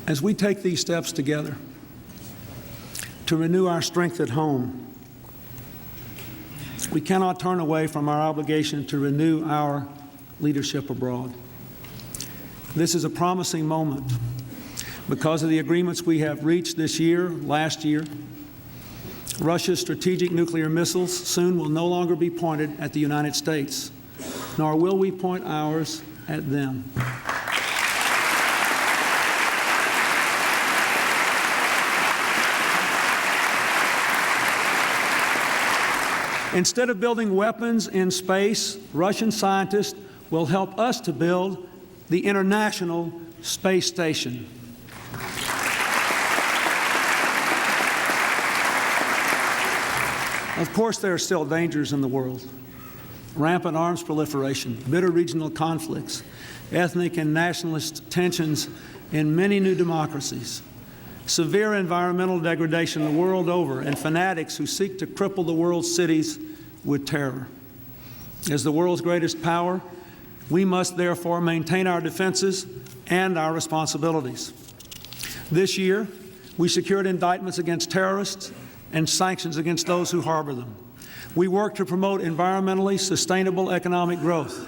As we take these steps together to renew our strength at home, we cannot turn away from our obligation to renew our leadership abroad. This is a promising moment because of the agreements we have reached this year, last year. Russia's strategic nuclear missiles soon will no longer be pointed at the United States, nor will we point ours at them. Instead of building weapons in space, Russian scientists will help us to build the International Space Station. Of course, there are still dangers in the world. Rampant arms proliferation, bitter regional conflicts, ethnic and nationalist tensions in many new democracies, severe environmental degradation the world over, and fanatics who seek to cripple the world's cities with terror. As the world's greatest power, we must therefore maintain our defenses and our responsibilities. This year, we secured indictments against terrorists and sanctions against those who harbor them. We worked to promote environmentally sustainable economic growth.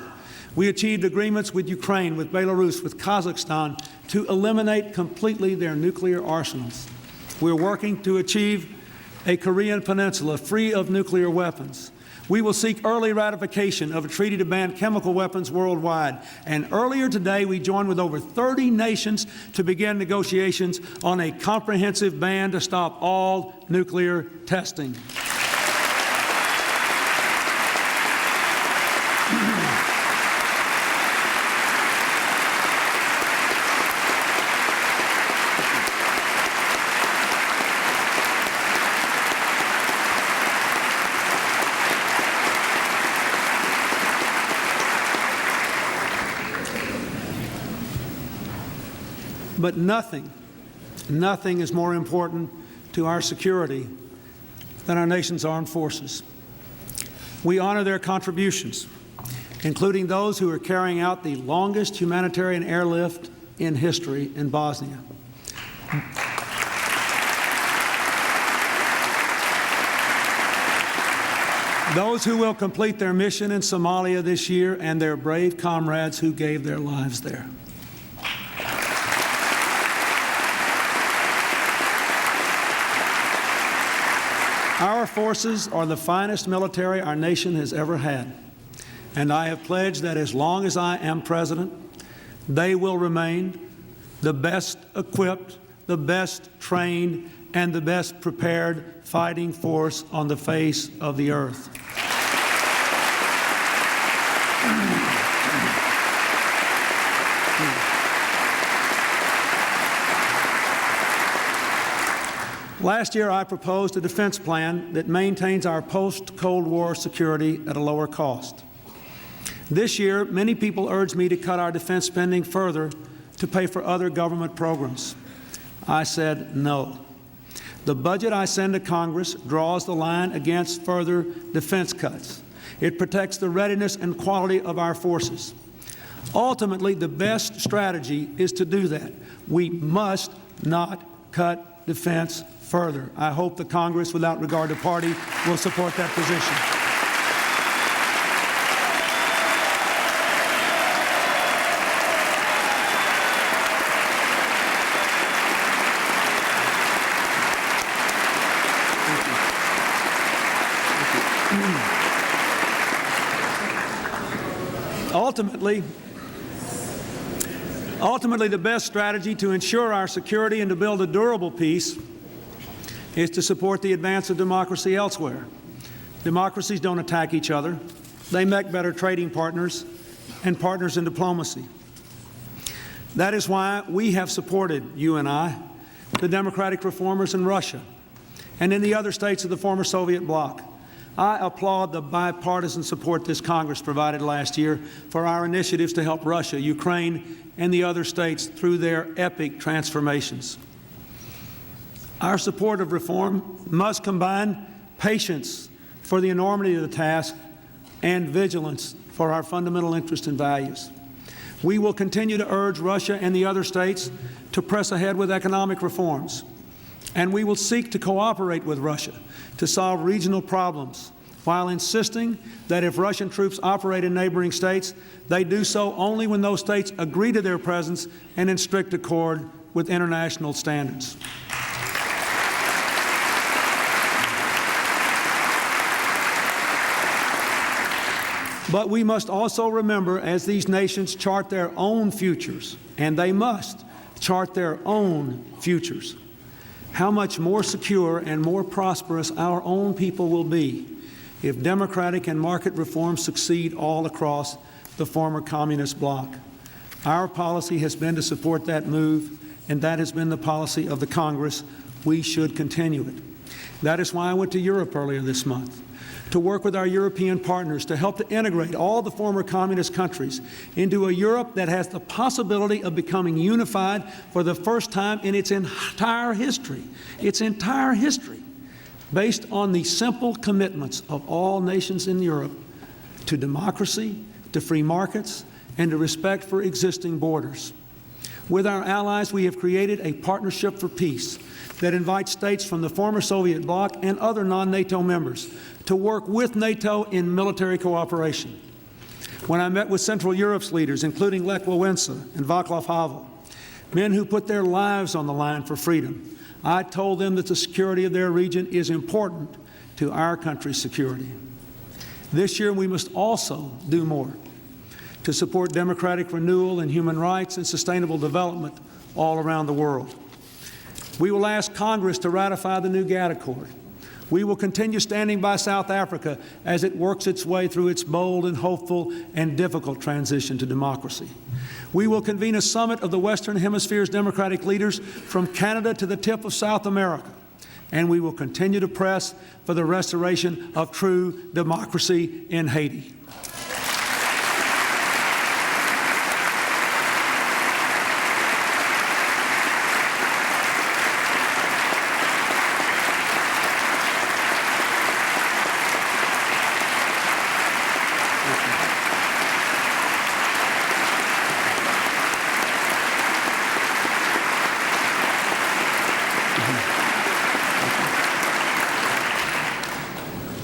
We achieved agreements with Ukraine, with Belarus, with Kazakhstan to eliminate completely their nuclear arsenals. We're working to achieve a Korean peninsula free of nuclear weapons. We will seek early ratification of a treaty to ban chemical weapons worldwide. And earlier today, we joined with over 30 nations to begin negotiations on a comprehensive ban to stop all nuclear testing. But nothing is more important to our security than our nation's armed forces. We honor their contributions, including those who are carrying out the longest humanitarian airlift in history in Bosnia. Those who will complete their mission in Somalia this year, and their brave comrades who gave their lives there. Our forces are the finest military our nation has ever had, and I have pledged that as long as I am president, they will remain the best equipped, the best trained, and the best prepared fighting force on the face of the earth. Last year, I proposed a defense plan that maintains our post-Cold War security at a lower cost. This year, many people urged me to cut our defense spending further to pay for other government programs. I said no. The budget I send to Congress draws the line against further defense cuts. It protects the readiness and quality of our forces. Ultimately, the best strategy is to do that. We must not cut defense further. I hope the Congress, without regard to party, will support that position. Ultimately, the best strategy to ensure our security and to build a durable peace is to support the advance of democracy elsewhere. Democracies don't attack each other. They make better trading partners and partners in diplomacy. That is why we have supported, you and I, the democratic reformers in Russia and in the other states of the former Soviet bloc. I applaud the bipartisan support this Congress provided last year for our initiatives to help Russia, Ukraine, and the other states through their epic transformations. Our support of reform must combine patience for the enormity of the task and vigilance for our fundamental interests and values. We will continue to urge Russia and the other states to press ahead with economic reforms, and we will seek to cooperate with Russia to solve regional problems while insisting that if Russian troops operate in neighboring states, they do so only when those states agree to their presence and in strict accord with international standards. But we must also remember, as these nations chart their own futures, and they must chart their own futures, how much more secure and more prosperous our own people will be if democratic and market reforms succeed all across the former communist bloc. Our policy has been to support that move, and that has been the policy of the Congress. We should continue it. That is why I went to Europe earlier this month, to work with our European partners to help to integrate all the former communist countries into a Europe that has the possibility of becoming unified for the first time in its entire history, based on the simple commitments of all nations in Europe to democracy, to free markets, and to respect for existing borders. With our allies, we have created a partnership for peace that invites states from the former Soviet bloc and other non-NATO members to work with NATO in military cooperation. When I met with Central Europe's leaders, including Lech Wałęsa and Václav Havel, men who put their lives on the line for freedom, I told them that the security of their region is important to our country's security. This year, we must also do more to support democratic renewal and human rights and sustainable development all around the world. We will ask Congress to ratify the new GATT Accord. We will continue standing by South Africa as it works its way through its bold and hopeful and difficult transition to democracy. We will convene a summit of the Western Hemisphere's democratic leaders from Canada to the tip of South America. And we will continue to press for the restoration of true democracy in Haiti.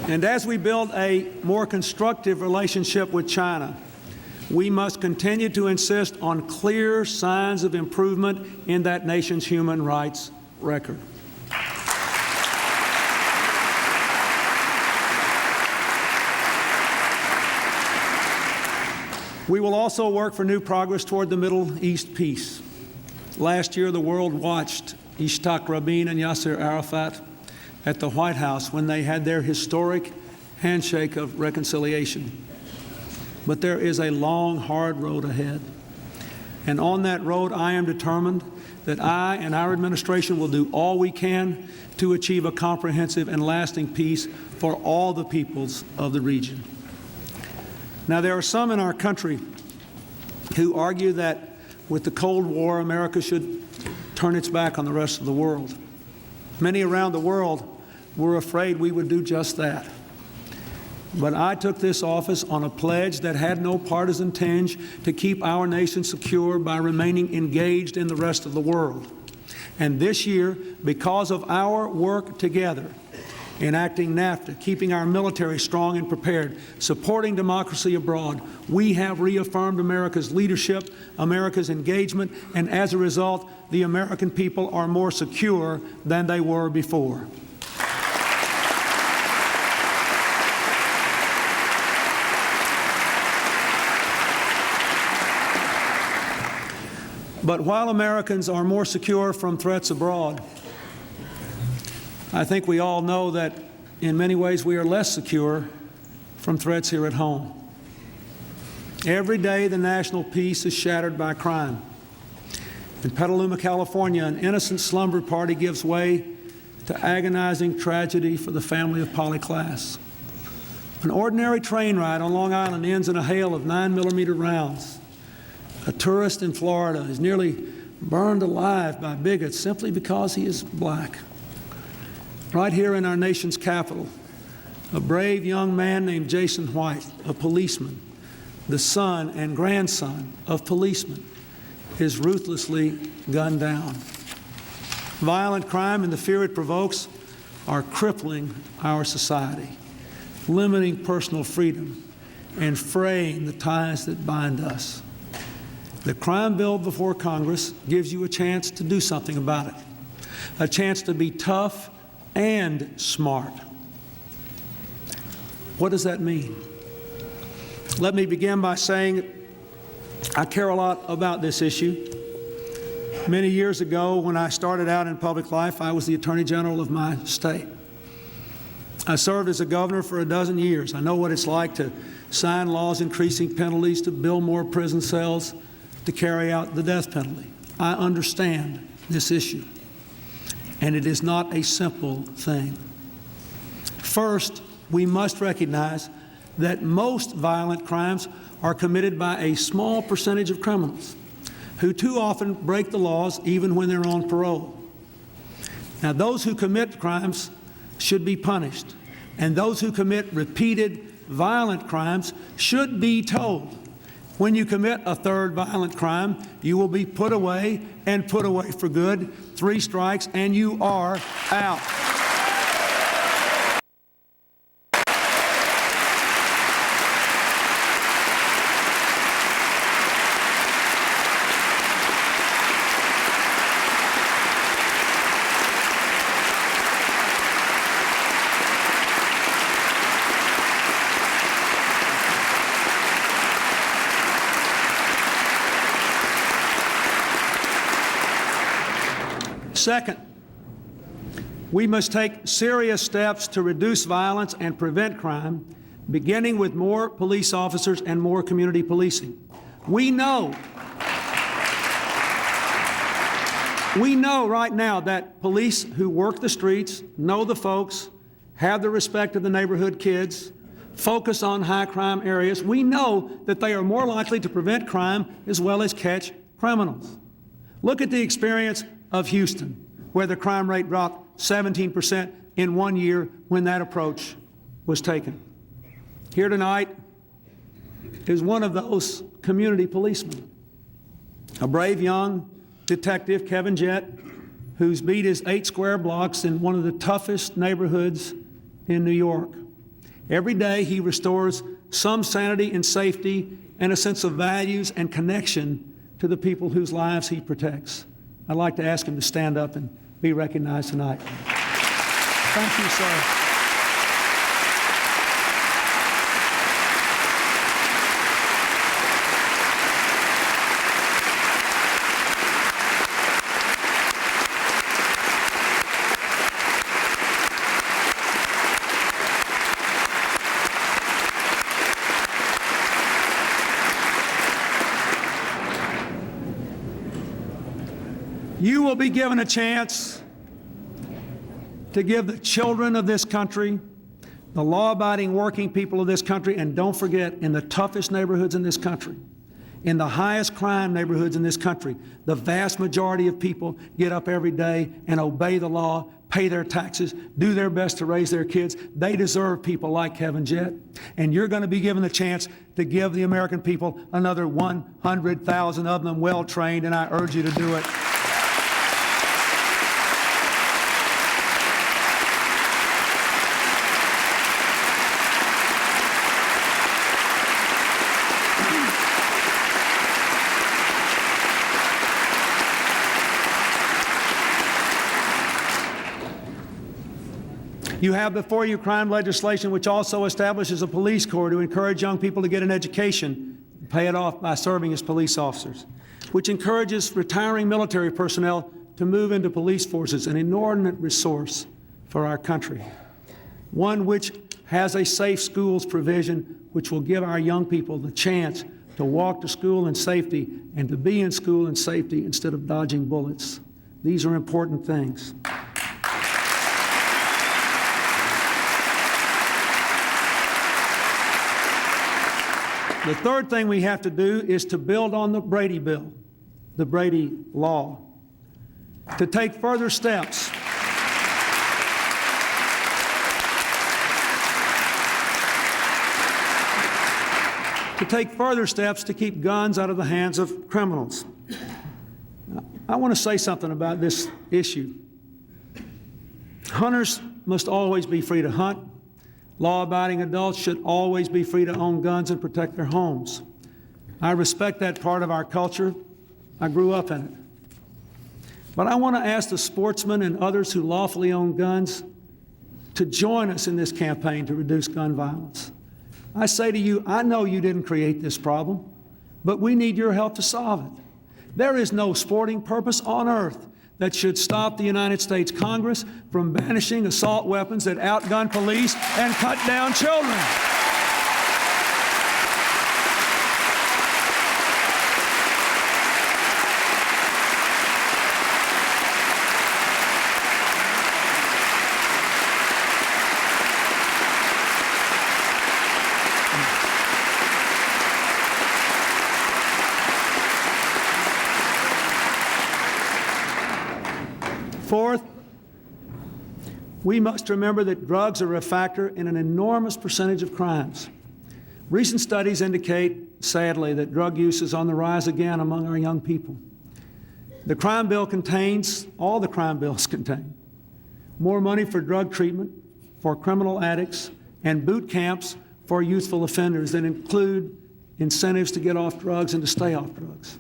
And as we build a more constructive relationship with China, we must continue to insist on clear signs of improvement in that nation's human rights record. We will also work for new progress toward the Middle East peace. Last year, the world watched Yitzhak Rabin and Yasser Arafat at the White House when they had their historic handshake of reconciliation. But there is a long, hard road ahead. And on that road, I am determined that I and our administration will do all we can to achieve a comprehensive and lasting peace for all the peoples of the region. Now, there are some in our country who argue that with the Cold War, America should turn its back on the rest of the world. Many around the world were afraid we would do just that. But I took this office on a pledge that had no partisan tinge to keep our nation secure by remaining engaged in the rest of the world. And this year, because of our work together, enacting NAFTA, keeping our military strong and prepared, supporting democracy abroad, we have reaffirmed America's leadership, America's engagement, and as a result, the American people are more secure than they were before. But while Americans are more secure from threats abroad, I think we all know that in many ways we are less secure from threats here at home. Every day the national peace is shattered by crime. In Petaluma, California, an innocent slumber party gives way to agonizing tragedy for the family of Polly Klaas. An ordinary train ride on Long Island ends in a hail of 9mm rounds. A tourist in Florida is nearly burned alive by bigots simply because he is black. Right here in our nation's capital, a brave young man named Jason White, a policeman, the son and grandson of policemen, is ruthlessly gunned down. Violent crime and the fear it provokes are crippling our society, limiting personal freedom, and fraying the ties that bind us. The crime bill before Congress gives you a chance to do something about it, a chance to be tough and smart. What does that mean? Let me begin by saying I care a lot about this issue. Many years ago, when I started out in public life, I was the Attorney General of my state. I served as a governor for 12 years. I know what it's like to sign laws increasing penalties, to build more prison cells, to carry out the death penalty. I understand this issue, and it is not a simple thing. First, we must recognize that most violent crimes are committed by a small percentage of criminals who too often break the laws even when they're on parole. Now, those who commit crimes should be punished, and those who commit repeated violent crimes should be told, when you commit a third violent crime, you will be put away and put away for good. 3 strikes and you are out. Second, we must take serious steps to reduce violence and prevent crime, beginning with more police officers and more community policing. We know right now that police who work the streets, know the folks, have the respect of the neighborhood kids, focus on high crime areas. We know that they are more likely to prevent crime as well as catch criminals. Look at the experience of Houston, where the crime rate dropped 17% in 1 year when that approach was taken. Here tonight is one of those community policemen, a brave young detective, Kevin Jett, whose beat is 8 square blocks in one of the toughest neighborhoods in New York. Every day he restores some sanity and safety and a sense of values and connection to the people whose lives he protects. I'd like to ask him to stand up and be recognized tonight. Thank you, sir. You will be given a chance to give the children of this country, the law-abiding working people of this country, and don't forget, in the toughest neighborhoods in this country, in the highest crime neighborhoods in this country, the vast majority of people get up every day and obey the law, pay their taxes, do their best to raise their kids. They deserve people like Kevin Jett. And you're going to be given the chance to give the American people another 100,000 of them well-trained, and I urge you to do it. You have before you crime legislation which also establishes a police corps to encourage young people to get an education, pay it off by serving as police officers, which encourages retiring military personnel to move into police forces, an inordinate resource for our country. One which has a safe schools provision which will give our young people the chance to walk to school in safety and to be in school in safety instead of dodging bullets. These are important things. The third thing we have to do is to build on the Brady Bill, the Brady Law, to take further steps to keep guns out of the hands of criminals. I want to say something about this issue. Hunters must always be free to hunt. Law-abiding adults should always be free to own guns and protect their homes. I respect that part of our culture. I grew up in it. But I want to ask the sportsmen and others who lawfully own guns to join us in this campaign to reduce gun violence. I say to you, I know you didn't create this problem, but we need your help to solve it. There is no sporting purpose on earth that should stop the United States Congress from banishing assault weapons that outgun police and cut down children. Fourth, we must remember that drugs are a factor in an enormous percentage of crimes. Recent studies indicate, sadly, that drug use is on the rise again among our young people. The crime bill contains, all the crime bills contain, more money for drug treatment, for criminal addicts, and boot camps for youthful offenders that include incentives to get off drugs and to stay off drugs.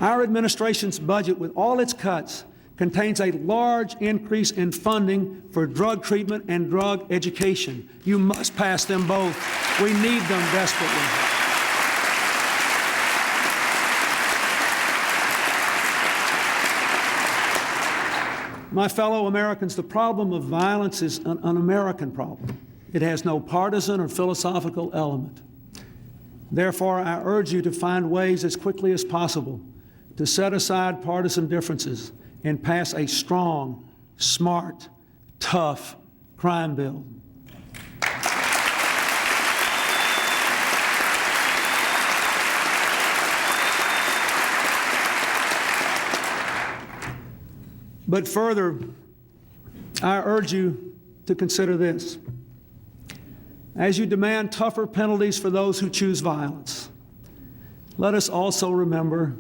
Our administration's budget, with all its cuts, contains a large increase in funding for drug treatment and drug education. You must pass them both. We need them desperately. My fellow Americans, the problem of violence is an American problem. It has no partisan or philosophical element. Therefore, I urge you to find ways as quickly as possible to set aside partisan differences and pass a strong, smart, tough crime bill. But further, I urge you to consider this. As you demand tougher penalties for those who choose violence, let us also remember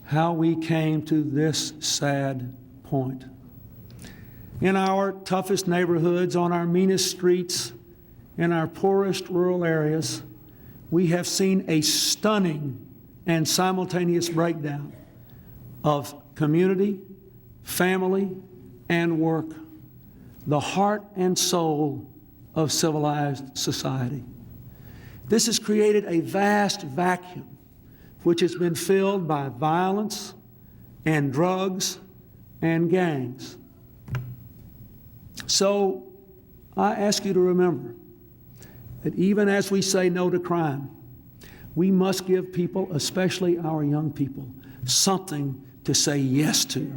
how we came to this sad point. In our toughest neighborhoods, on our meanest streets, in our poorest rural areas, we have seen a stunning and simultaneous breakdown of community, family, and work, the heart and soul of civilized society. This has created a vast vacuum which has been filled by violence and drugs and gangs. So I ask you to remember that even as we say no to crime, we must give people, especially our young people, something to say yes to.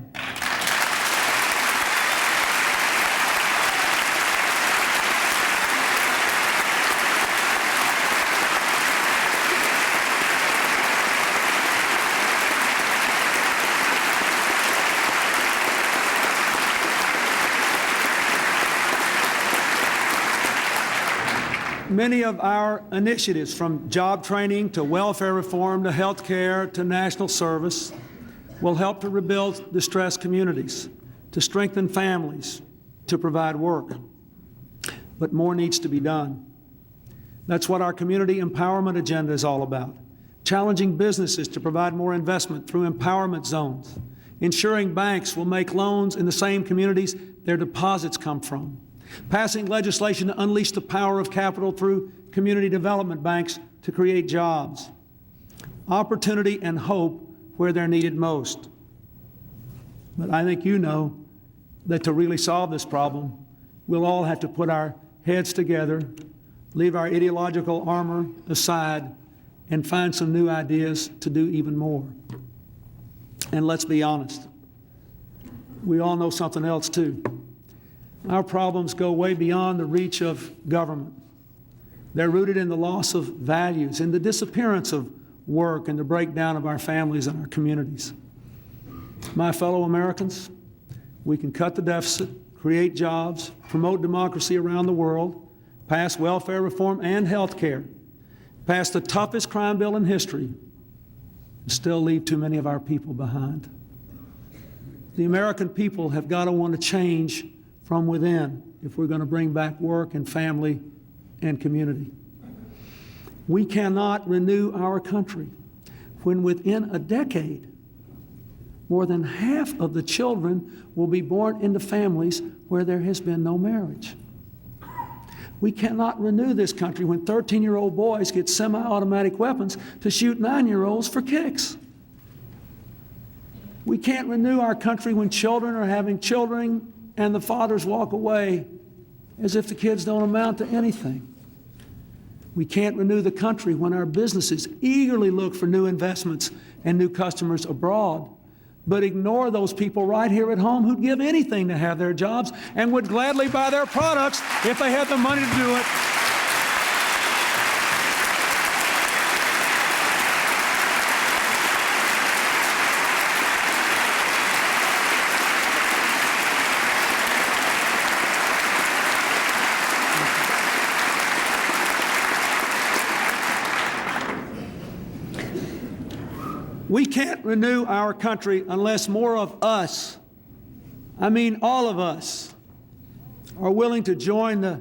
Many of our initiatives, from job training to welfare reform to health care to national service, will help to rebuild distressed communities, to strengthen families, to provide work. But more needs to be done. That's what our community empowerment agenda is all about. Challenging businesses to provide more investment through empowerment zones, ensuring banks will make loans in the same communities their deposits come from, passing legislation to unleash the power of capital through community development banks to create jobs, opportunity and hope where they're needed most. But I think you know that to really solve this problem, we'll all have to put our heads together, leave our ideological armor aside, and find some new ideas to do even more. And let's be honest, we all know something else too. Our problems go way beyond the reach of government. They're rooted in the loss of values, in the disappearance of work, and the breakdown of our families and our communities. My fellow Americans, we can cut the deficit, create jobs, promote democracy around the world, pass welfare reform and health care, pass the toughest crime bill in history, and still leave too many of our people behind. The American people have got to want to change from within if we're going to bring back work and family and community. We cannot renew our country when within a decade, more than half of the children will be born into families where there has been no marriage. We cannot renew this country when 13-year-old boys get semi-automatic weapons to shoot 9-year-olds for kicks. We can't renew our country when children are having children and the fathers walk away as if the kids don't amount to anything. We can't renew the country when our businesses eagerly look for new investments and new customers abroad, but ignore those people right here at home who'd give anything to have their jobs and would gladly buy their products if they had the money to do it. We can't renew our country unless more of us, I mean all of us, are willing to join the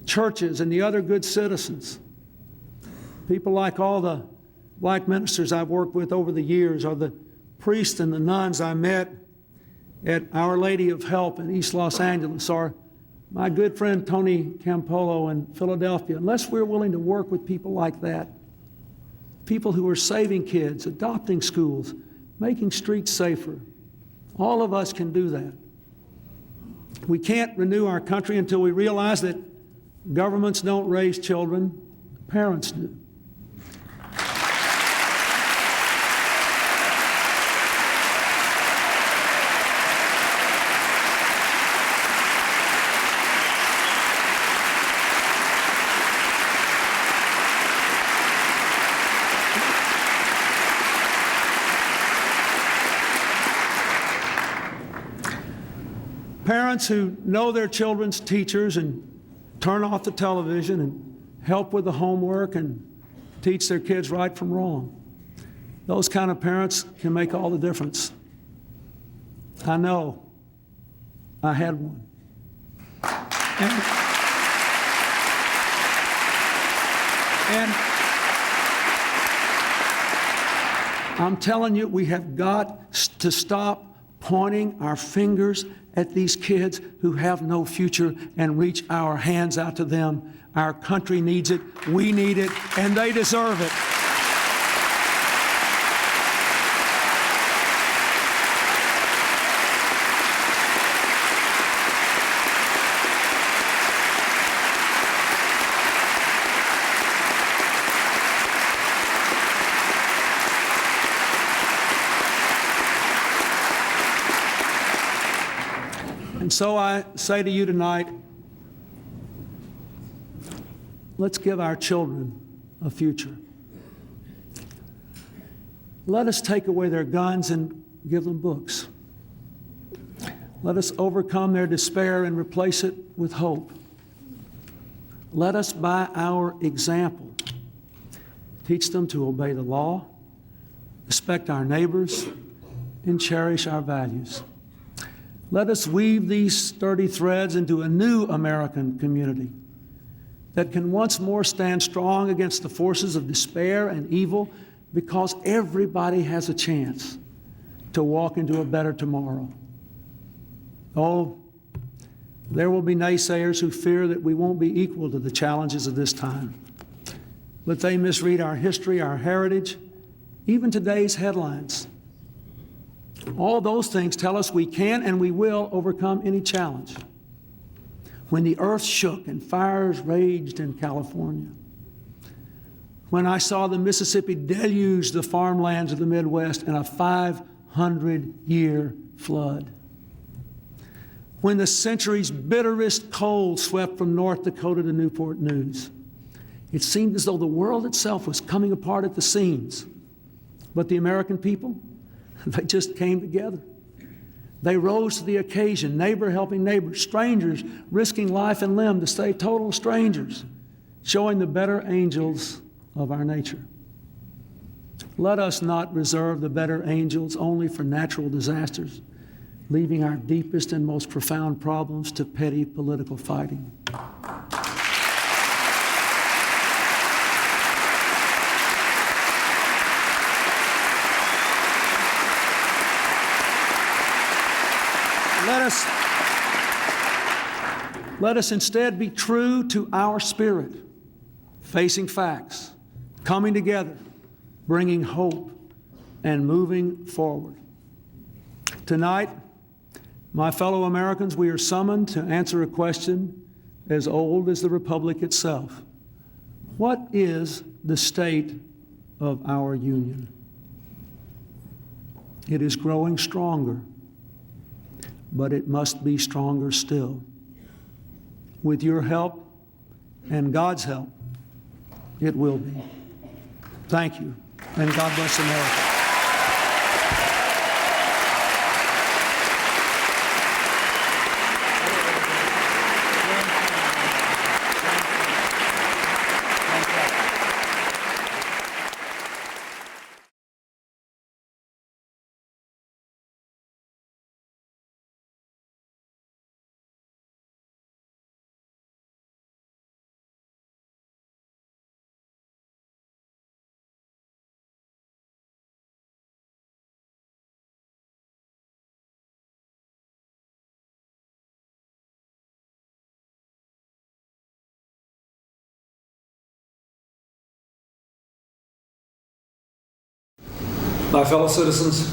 churches and the other good citizens. People like all the black ministers I've worked with over the years, or the priests and the nuns I met at Our Lady of Help in East Los Angeles, or my good friend Tony Campolo in Philadelphia. Unless we're willing to work with people like that, people who are saving kids, adopting schools, making streets safer. All of us can do that. We can't renew our country until we realize that governments don't raise children, parents do. Parents who know their children's teachers and turn off the television and help with the homework and teach their kids right from wrong. Those kind of parents can make all the difference. I know. I had one. And I'm telling you, we have got to stop pointing our fingers at these kids who have no future and reach our hands out to them. Our country needs it, we need it, and they deserve it. And so I say to you tonight, let's give our children a future. Let us take away their guns and give them books. Let us overcome their despair and replace it with hope. Let us, by our example, teach them to obey the law, respect our neighbors, and cherish our values. Let us weave these sturdy threads into a new American community that can once more stand strong against the forces of despair and evil, because everybody has a chance to walk into a better tomorrow. Oh, there will be naysayers who fear that we won't be equal to the challenges of this time. But they misread our history, our heritage, even today's headlines. All those things tell us we can and we will overcome any challenge. When the earth shook and fires raged in California, when I saw the Mississippi deluge the farmlands of the Midwest in a 500-year flood, when the century's bitterest cold swept from North Dakota to Newport News, it seemed as though the world itself was coming apart at the seams. But the American people, they just came together. They rose to the occasion, neighbor helping neighbor, strangers risking life and limb to stay total strangers, showing the better angels of our nature. Let us not reserve the better angels only for natural disasters, leaving our deepest and most profound problems to petty political fighting. Let us instead be true to our spirit, facing facts, coming together, bringing hope, and moving forward. Tonight, my fellow Americans, we are summoned to answer a question as old as the Republic itself. What is the state of our union? It is growing stronger, but it must be stronger still. With your help and God's help, it will be. Thank you, and God bless America. My fellow citizens,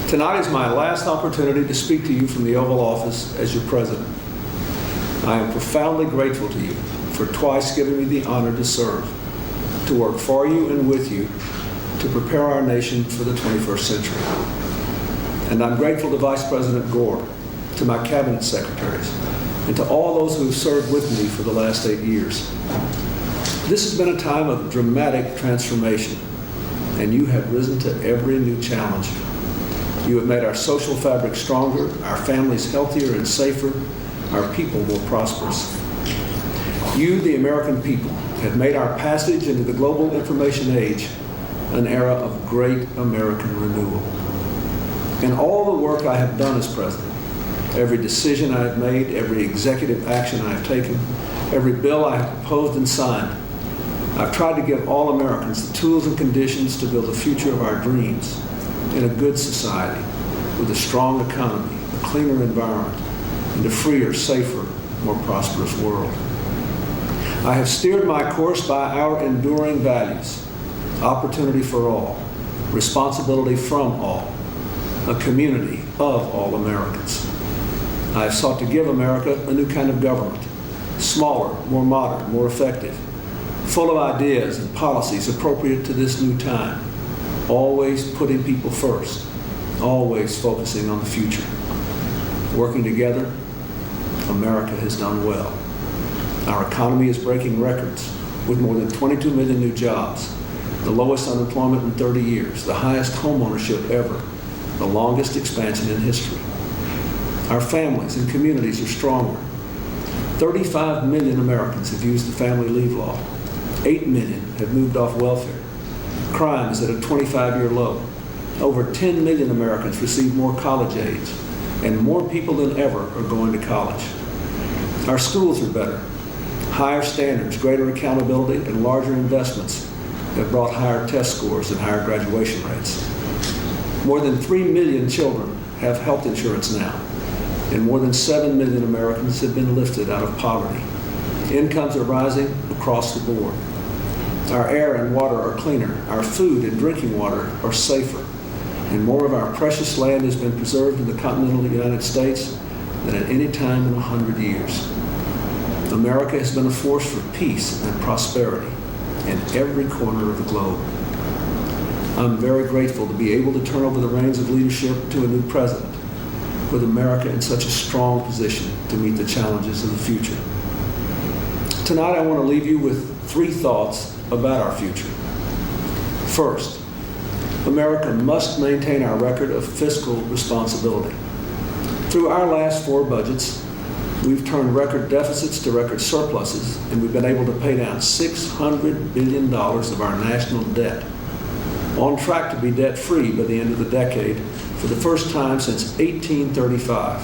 tonight is my last opportunity to speak to you from the Oval Office as your president. I am profoundly grateful to you for twice giving me the honor to serve, to work for you and with you to prepare our nation for the 21st century. And I'm grateful to Vice President Gore, to my cabinet secretaries, and to all those who have served with me for the last 8 years. This has been a time of dramatic transformation, and you have risen to every new challenge. You have made our social fabric stronger, our families healthier and safer, our people more prosperous. You, the American people, have made our passage into the global information age an era of great American renewal. In all the work I have done as president, every decision I have made, every executive action I have taken, every bill I have proposed and signed, I've tried to give all Americans the tools and conditions to build a future of our dreams in a good society with a strong economy, a cleaner environment, and a freer, safer, more prosperous world. I have steered my course by our enduring values: opportunity for all, responsibility from all, a community of all Americans. I have sought to give America a new kind of government, smaller, more modern, more effective, full of ideas and policies appropriate to this new time, always putting people first, always focusing on the future. Working together, America has done well. Our economy is breaking records with more than 22 million new jobs, the lowest unemployment in 30 years, the highest home ownership ever, the longest expansion in history. Our families and communities are stronger. 35 million Americans have used the family leave law. 8 million have moved off welfare. Crime is at a 25-year low. Over 10 million Americans receive more college aids, and more people than ever are going to college. Our schools are better. Higher standards, greater accountability, and larger investments have brought higher test scores and higher graduation rates. More than 3 million children have health insurance now, and more than 7 million Americans have been lifted out of poverty. Incomes are rising across the board. Our air and water are cleaner. Our food and drinking water are safer. And more of our precious land has been preserved in the continental United States than at any time in 100 years. America has been a force for peace and prosperity in every corner of the globe. I'm very grateful to be able to turn over the reins of leadership to a new president, with America in such a strong position to meet the challenges of the future. Tonight, I want to leave you with 3 thoughts about our future. First, America must maintain our record of fiscal responsibility. Through our last 4 budgets, we've turned record deficits to record surpluses, and we've been able to pay down $600 billion of our national debt, on track to be debt-free by the end of the decade for the first time since 1835.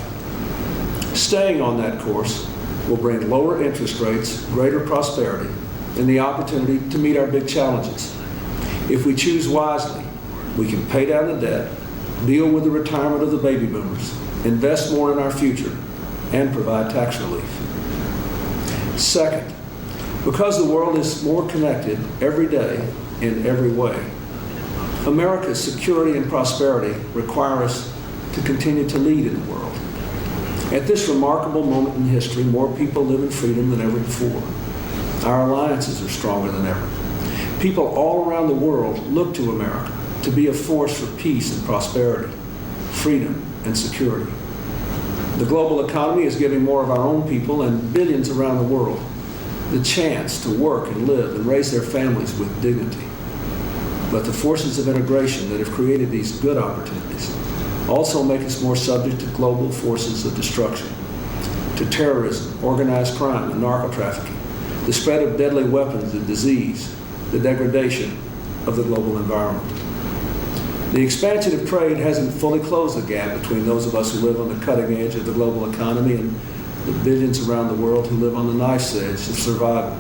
Staying on that course will bring lower interest rates, greater prosperity, and the opportunity to meet our big challenges. If we choose wisely, we can pay down the debt, deal with the retirement of the baby boomers, invest more in our future, and provide tax relief. Second, because the world is more connected every day in every way, America's security and prosperity require us to continue to lead in the world. At this remarkable moment in history, more people live in freedom than ever before. Our alliances are stronger than ever. People all around the world look to America to be a force for peace and prosperity, freedom and security. The global economy is giving more of our own people and billions around the world the chance to work and live and raise their families with dignity. But the forces of integration that have created these good opportunities also make us more subject to global forces of destruction, to terrorism, organized crime, and narco-trafficking, the spread of deadly weapons and disease, the degradation of the global environment. The expansion of trade hasn't fully closed the gap between those of us who live on the cutting edge of the global economy and the billions around the world who live on the knife's edge of survival.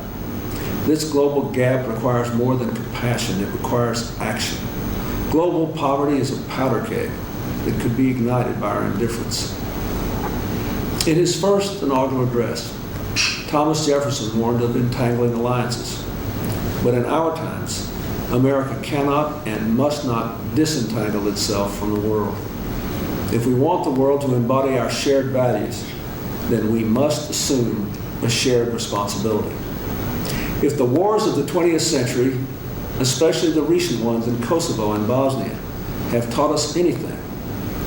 This global gap requires more than compassion, it requires action. Global poverty is a powder keg that could be ignited by our indifference. In his first inaugural address, Thomas Jefferson warned of entangling alliances. But in our times, America cannot and must not disentangle itself from the world. If we want the world to embody our shared values, then we must assume a shared responsibility. If the wars of the 20th century, especially the recent ones in Kosovo and Bosnia, have taught us anything,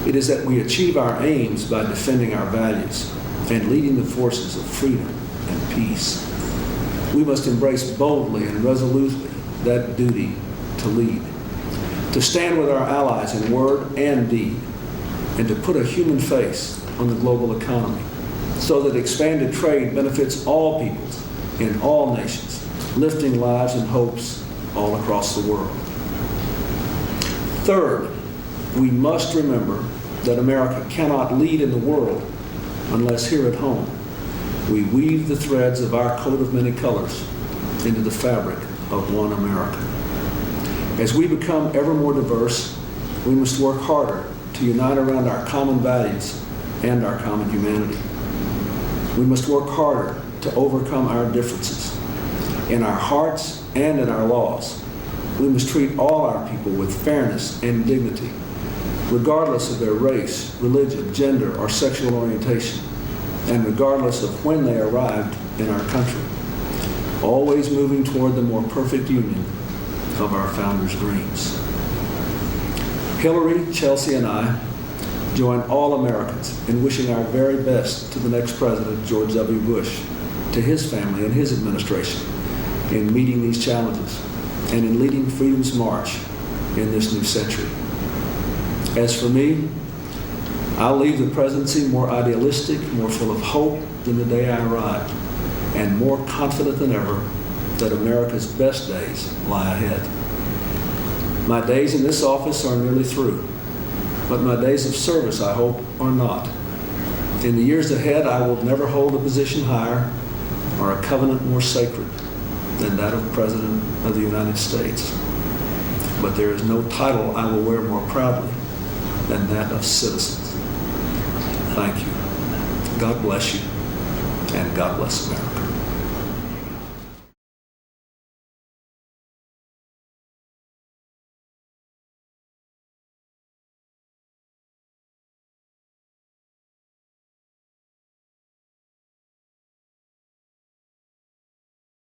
it is that we achieve our aims by defending our values and leading the forces of freedom and peace. We must embrace boldly and resolutely that duty to lead, to stand with our allies in word and deed, and to put a human face on the global economy so that expanded trade benefits all peoples in all nations, lifting lives and hopes all across the world. Third, we must remember that America cannot lead in the world unless here at home we weave the threads of our coat of many colors into the fabric of one America. As we become ever more diverse, we must work harder to unite around our common values and our common humanity. We must work harder to overcome our differences. In our hearts and in our laws, we must treat all our people with fairness and dignity, regardless of their race, religion, gender, or sexual orientation, and regardless of when they arrived in our country, always moving toward the more perfect union of our founders' dreams. Hillary, Chelsea, and I join all Americans in wishing our very best to the next president, George W. Bush, to his family and his administration in meeting these challenges and in leading freedom's march in this new century. As for me, I'll leave the presidency more idealistic, more full of hope, than the day I arrived, and more confident than ever that America's best days lie ahead. My days in this office are nearly through, but my days of service, I hope, are not. In the years ahead, I will never hold a position higher or a covenant more sacred than that of President of the United States. But there is no title I will wear more proudly than that of citizens. Thank you. God bless you, and God bless America.